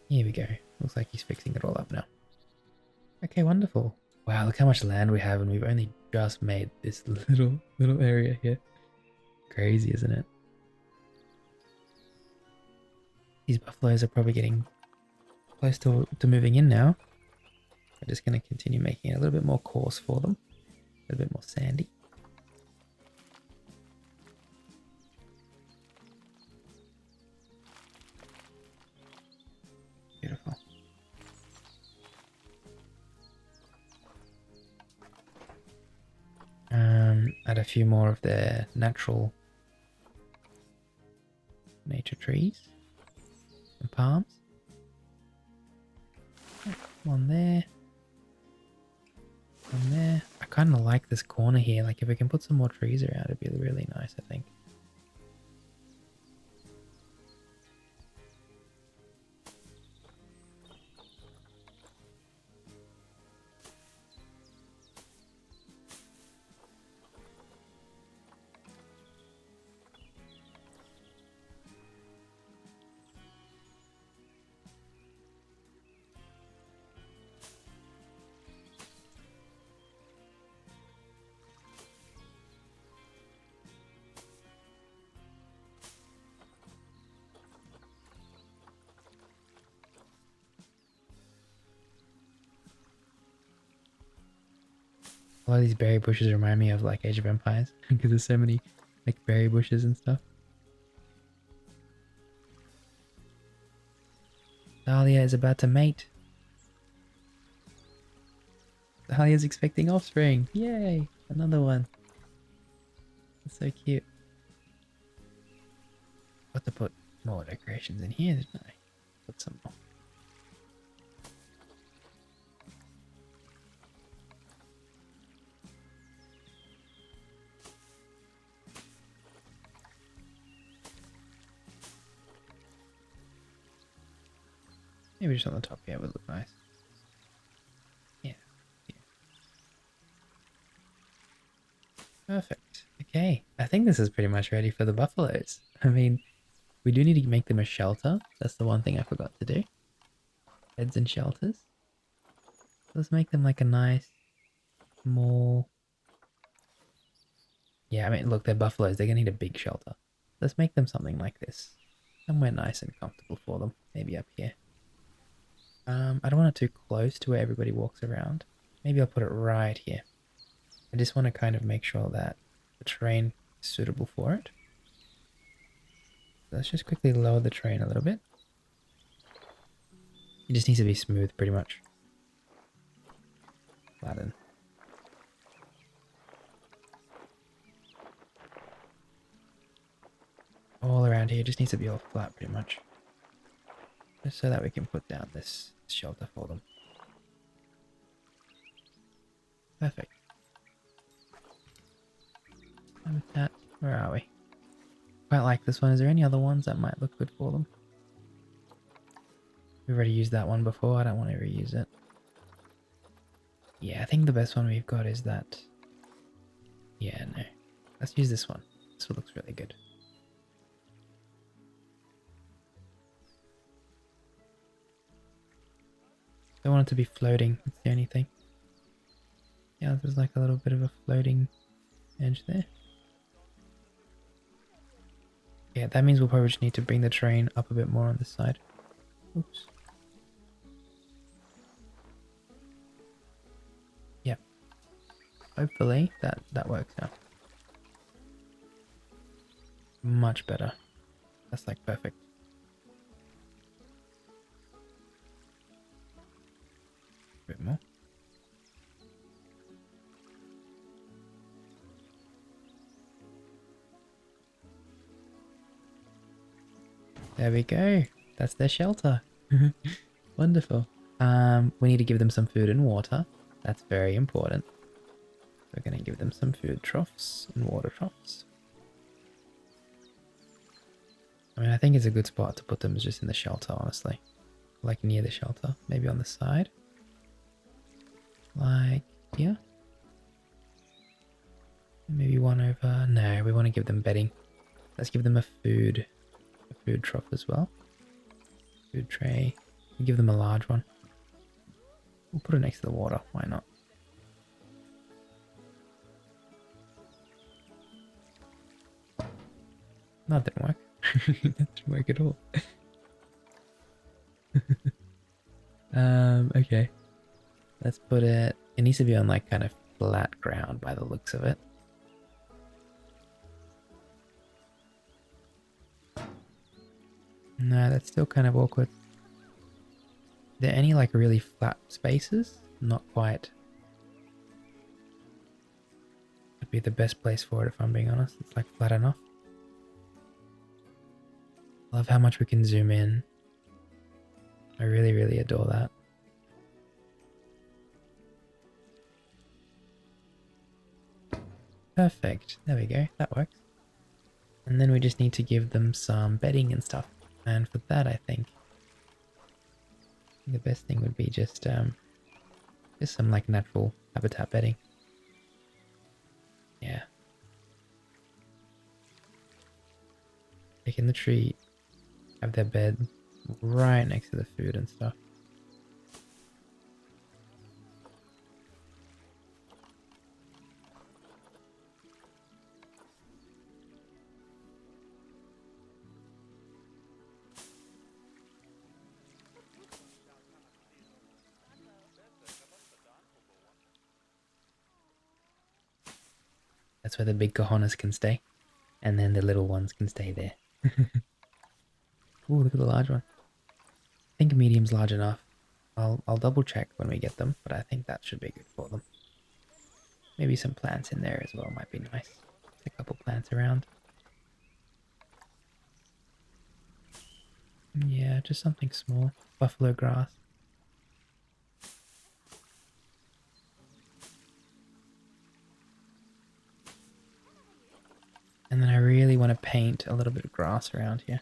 Here we go. Looks like he's fixing it all up now. Okay, wonderful. Wow, look how much land we have, and we've only just made this little area here. Crazy, isn't it? These buffaloes are probably getting close to moving in now. I'm just going to continue making it a little bit more coarse for them. A little bit more sandy. Beautiful. Add a few more of their natural nature trees and palms. One there. One there. I kind of like this corner here. Like if we can put some more trees around, it'd be really nice, I think. A lot of these berry bushes remind me of like Age of Empires because there's so many like berry bushes and stuff. Dahlia is about to mate. Dahlia's expecting offspring. Yay! Another one. That's so cute. Got to put more decorations in here, didn't I? Put some more. Maybe just on the top, yeah, it would look nice. Yeah. Perfect. Okay, I think this is pretty much ready for the buffaloes. I mean, we do need to make them a shelter. That's the one thing I forgot to do. Beds and shelters. Let's make them like a nice, small, Yeah, I mean, look, they're buffaloes. They're gonna need a big shelter. Let's make them something like this. Somewhere nice and comfortable for them. Maybe up here. I don't want it too close to where everybody walks around. Maybe I'll put it right here. I just want to kind of make sure that the terrain is suitable for it. Let's just quickly lower the terrain a little bit. It just needs to be smooth, pretty much. Flatten. All around here just needs to be all flat, pretty much. Just so that we can put down this shelter for them. Perfect. Habitat, where are we? Quite like this one. Is there any other ones that might look good for them? We've already used that one before. I don't want to reuse it. Yeah, I think the best one we've got is that. Yeah, no. Let's use this one. This one looks really good. Don't want it to be floating. That's the only thing. Yeah, there's like a little bit of a floating edge there. Yeah, that means we'll probably just need to bring the terrain up a bit more on this side. Oops. Yeah. Hopefully that works now. Much better. That's like perfect. A bit more. There we go. That's their shelter. Wonderful. We need to give them some food and water. That's very important. We're going to give them some food troughs and water troughs. I mean, I think it's a good spot to put them is just in the shelter, honestly. Like near the shelter. Maybe on the side. Like here. Maybe one over... No, we want to give them bedding. Let's give them a food trough as well. Food tray. We'll give them a large one. We'll put it next to the water. Why not? No, that didn't work. That didn't work at all. Okay. Let's put it... It needs to be on like kind of flat ground by the looks of it. No, that's still kind of awkward. Are there any like really flat spaces? Not quite. Would be the best place for it if I'm being honest. It's like flat enough. Love how much we can zoom in. I really, really adore that. Perfect. There we go. That works. And then we just need to give them some bedding and stuff. And for that, I think the best thing would be just some like natural habitat bedding. Yeah. Taking the tree, have their bed right next to the food and stuff. That's where the big cojones can stay. And then the little ones can stay there. Ooh, look at the large one. I think medium's large enough. I'll double check when we get them, but I think that should be good for them. Maybe some plants in there as well might be nice. A couple plants around. Yeah, just something small. Buffalo grass. And then I really want to paint a little bit of grass around here.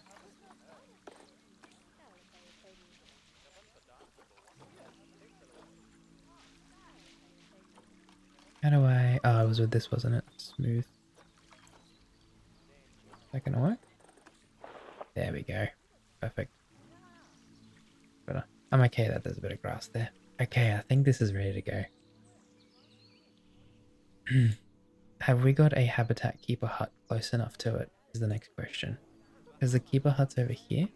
How do I... Oh, it was with this, wasn't it? Smooth. Is that gonna work? There we go. Perfect. But I'm okay that there's a bit of grass there. Okay, I think this is ready to go. Have we got a habitat keeper hut close enough to it? Is the next question. Because the keeper hut's over here.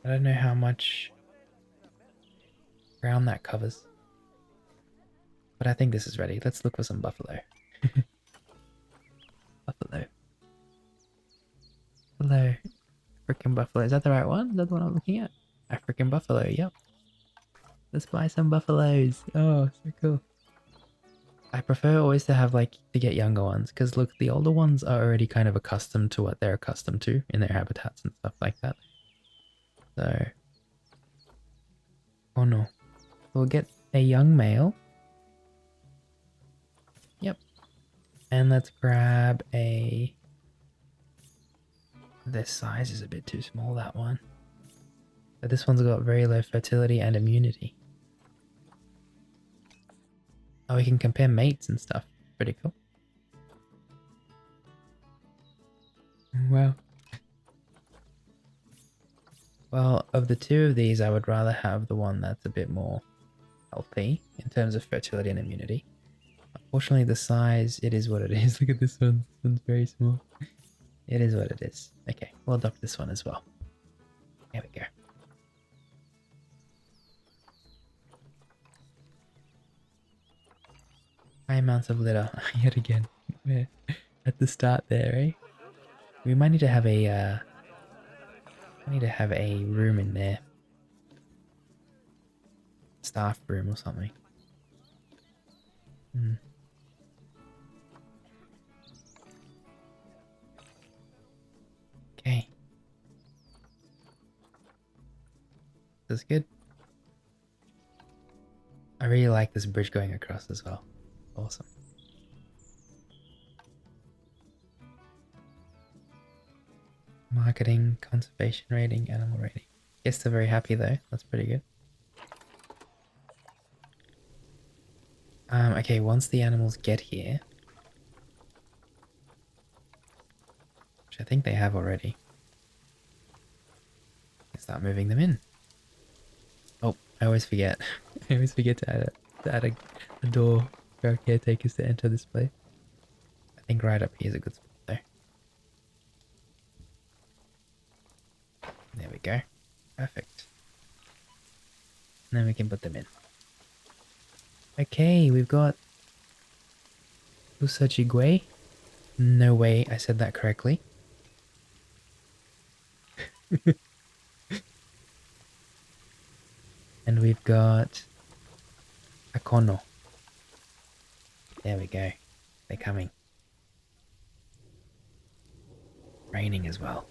I don't know how much ground that covers. But I think this is ready. Let's look for some buffalo. Buffalo. Hello. African buffalo. Is that the right one? Is that the one I'm looking at? African buffalo, yep. Let's buy some buffaloes. Oh, so cool. I prefer always to have to get younger ones because look, the older ones are already kind of accustomed to what they're accustomed to in their habitats and stuff like that. So, oh no. We'll get a young male. Yep. And let's grab a... This size is a bit too small, that one. But this one's got very low fertility and immunity. Oh, we can compare mates and stuff. Pretty cool. Wow. Well, of the two of these, I would rather have the one that's a bit more healthy in terms of fertility and immunity. Unfortunately, the size, it is what it is. Look at this one. This one's very small. It is what it is. Okay, we'll adopt this one as well. There we go. High amounts of litter yet again. We're at the start there, eh? We might need to have a room in there. Staff room or something. Okay. That's good. I really like this bridge going across as well. Awesome. Marketing, conservation rating, animal rating. Guests are very happy though. That's pretty good. Okay, once the animals get here, which I think they have already, let's start moving them in. Oh, I always forget. I always forget to add a door for our caretakers to enter this place. I think right up here is a good spot though. There we go. Perfect. And then we can put them in. Okay, we've got Usachigwe. No way I said that correctly. And we've got Akono. There we go. They're coming. Raining as well.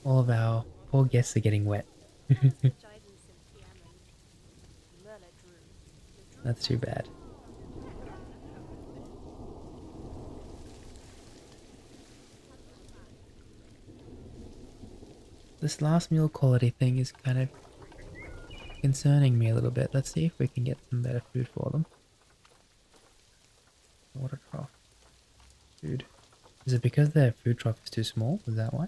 All of our poor guests are getting wet. That's too bad. This last meal quality thing is kind of concerning me a little bit. Let's see if we can get some better food for them. Water trough. Food. Is it because their food trough is too small? Is that why?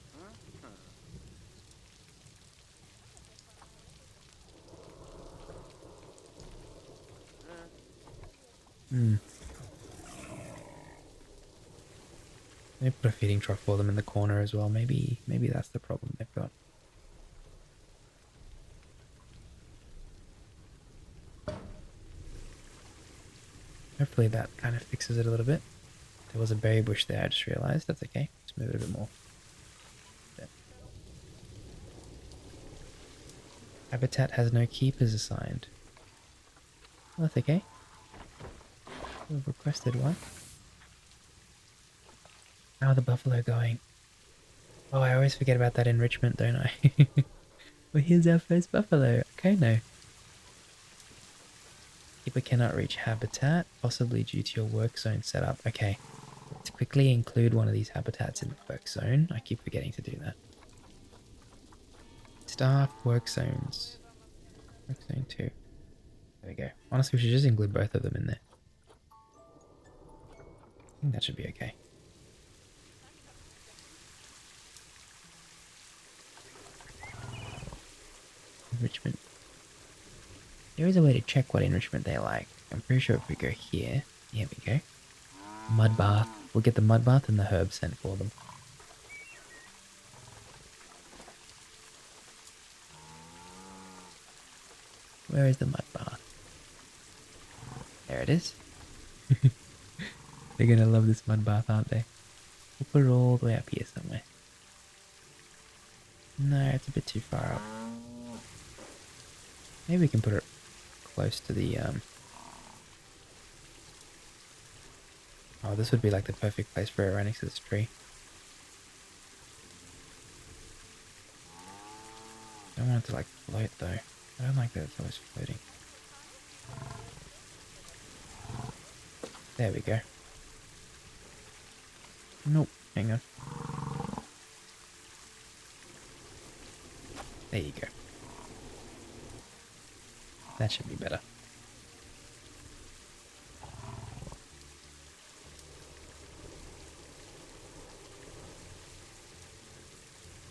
Maybe put a feeding trough for them in the corner as well. Maybe that's the problem they've got. Hopefully that kind of fixes it a little bit. There was a berry bush there, I just realized. That's okay. Let's move it a bit more. There. Habitat has no keepers assigned. Well, that's okay. We've requested one. How are the buffalo going? Oh, I always forget about that enrichment, don't I? Well, here's our first buffalo. Okay, no. Keeper cannot reach habitat, possibly due to your work zone setup. Okay, let's quickly include one of these habitats in the work zone. I keep forgetting to do that. Staff work zones. Work zone 2. There we go. Honestly, we should just include both of them in there. I think that should be okay. Enrichment. There is a way to check what enrichment they like. I'm pretty sure if we go here, here we go. Mud bath. We'll get the mud bath and the herb scent for them. Where is the mud bath? There it is. They're gonna love this mud bath, aren't they? We'll put it all the way up here somewhere. No, it's a bit too far up. Maybe we can put it close to the Oh, this would be like the perfect place for it right next to this tree. I don't want it to like float though. I don't like that it's always floating. There we go. Nope, hang on. There you go. That should be better.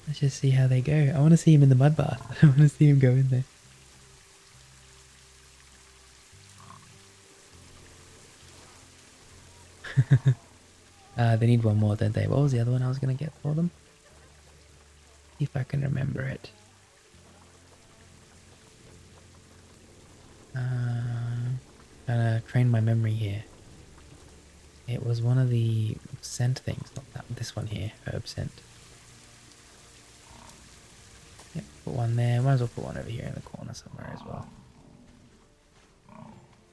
Let's just see how they go. I want to see him in the mud bath. I want to see him go in there. They need one more, don't they? What was the other one I was going to get for them? See if I can remember it. Trying to train my memory here. It was one of the scent things, not that. This one here, herb scent. Yep, put one there. Might as well put one over here in the corner somewhere as well.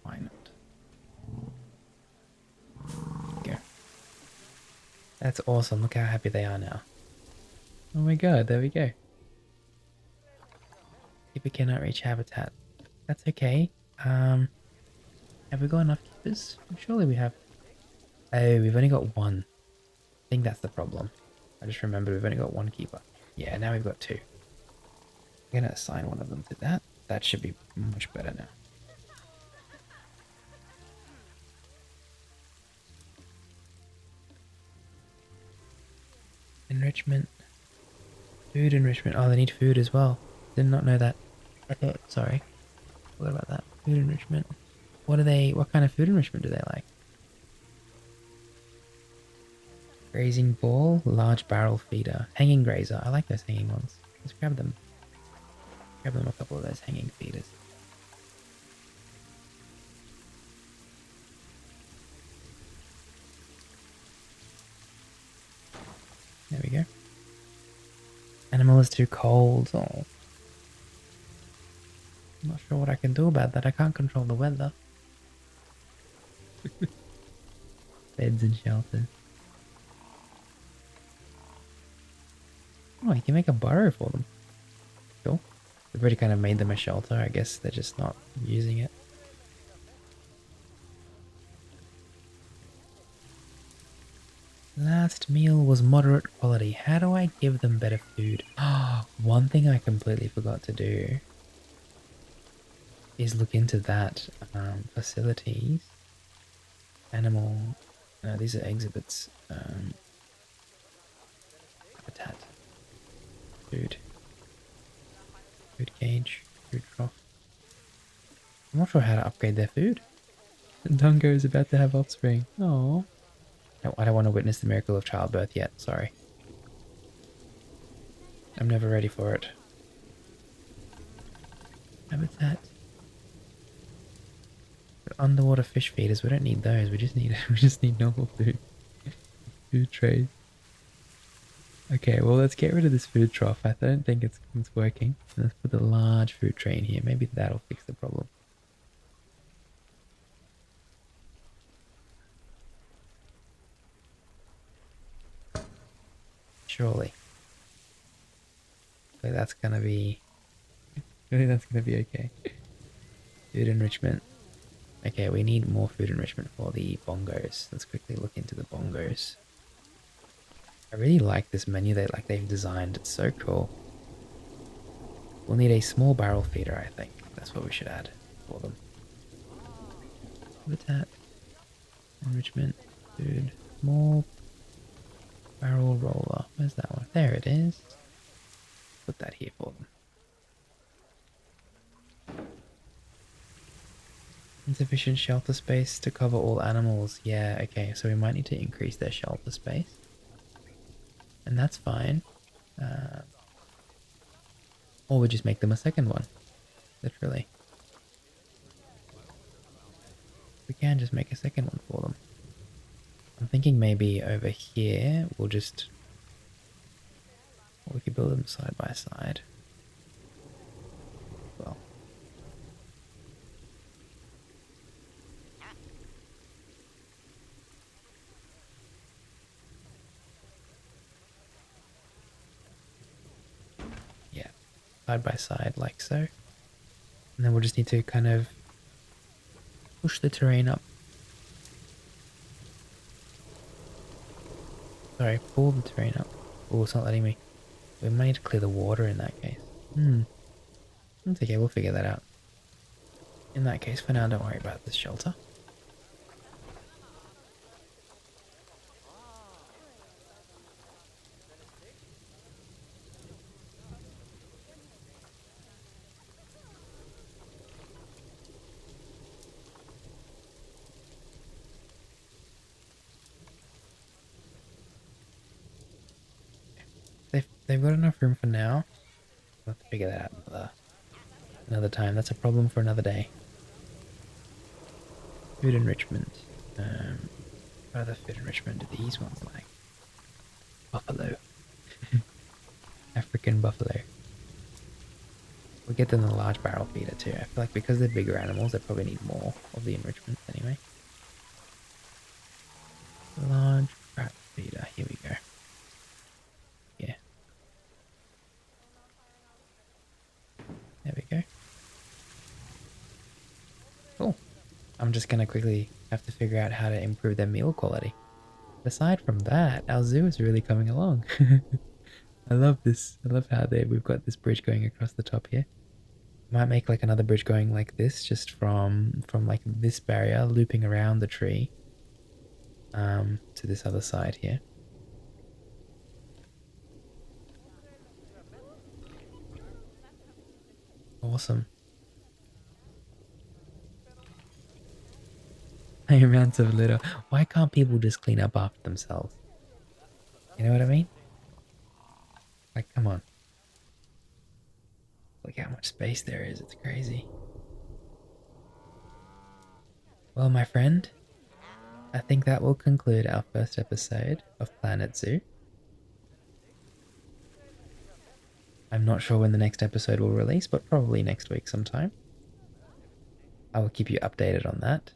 Why not? Go. That's awesome. Look how happy they are now. Oh my god, there we go. Keeper cannot reach habitat. That's okay. Have we got enough keepers? Surely we have. Oh, we've only got one. I think that's the problem. I just remembered we've only got one keeper. Yeah, now we've got two. I'm gonna assign one of them to that. That should be much better now. Enrichment. Food enrichment. Oh, they need food as well. Did not know that. I thought, sorry. What about that? Food enrichment. What kind of food enrichment do they like? Grazing ball, large barrel feeder, hanging grazer. I like those hanging ones. Let's grab them. Grab them a couple of those hanging feeders. There we go. Animal is too cold. Oh. I'm not sure what I can do about that. I can't control the weather. Beds and shelters. Oh, you can make a burrow for them. Cool. We've already kind of made them a shelter. I guess they're just not using it. Last meal was moderate quality. How do I give them better food? One thing I completely forgot to do is look into that. Facilities. Animal. No, these are exhibits. Habitat. Food. Food cage. Food trough. I'm not sure how to upgrade their food. Dungo is about to have offspring. Oh. No, I don't want to witness the miracle of childbirth yet. Sorry. I'm never ready for it. Habitat. Underwater fish feeders. We don't need those. We just need normal food. Food trays. Okay, well let's get rid of this food trough. I don't think it's working. Let's put the large food tray in here. Maybe that'll fix the problem. Surely. So that's gonna be. Really, that's gonna be okay. Food enrichment. Okay, we need more food enrichment for the bongos. Let's quickly look into the bongos. I really like this menu they've designed. It's so cool. We'll need a small barrel feeder, I think. That's what we should add for them. Habitat. Enrichment. Food. Small barrel roller. Where's that one? There it is. Put that here for them. Insufficient shelter space to cover all animals. Yeah, okay, so we might need to increase their shelter space. And that's fine. Uh, or we just make them a second one. Literally. We can just make a second one for them. I'm thinking maybe over here we'll just... we could build them side by side. Well. Yeah. Side by side like so. And then we'll just need to kind of push the terrain up. Sorry, pull the terrain up. Oh, it's not letting me. We might need to clear the water in that case. It's okay, we'll figure that out. In that case, for now, don't worry about this shelter. They've got enough room for now. We'll have to figure that out another time. That's a problem for another day. Food enrichment. What other food enrichment do these ones like? Buffalo. African buffalo. We'll get them the large barrel feeder too. I feel like because they're bigger animals, they probably need more of the enrichment anyway. Large barrel feeder. Here we go. Yeah. There we go. Cool. I'm just gonna quickly have to figure out how to improve their meal quality. Aside from that, our zoo is really coming along. I love this. I love how we've got this bridge going across the top here. Might make like another bridge going like this, just from like this barrier looping around the tree to this other side here. Awesome. Amounts of litter. Why can't people just clean up after themselves? You know what I mean? Like, come on. Look how much space there is. It's crazy. Well, my friend, I think that will conclude our first episode of Planet Zoo. I'm not sure when the next episode will release, but probably next week sometime. I will keep you updated on that.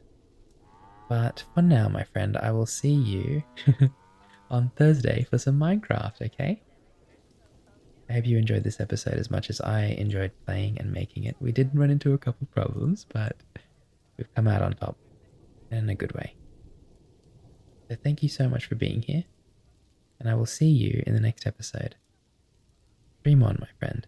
But for now, my friend, I will see you on Thursday for some Minecraft, okay? I hope you enjoyed this episode as much as I enjoyed playing and making it. We did run into a couple problems, but we've come out on top in a good way. So thank you so much for being here, and I will see you in the next episode. Dream on, my friend.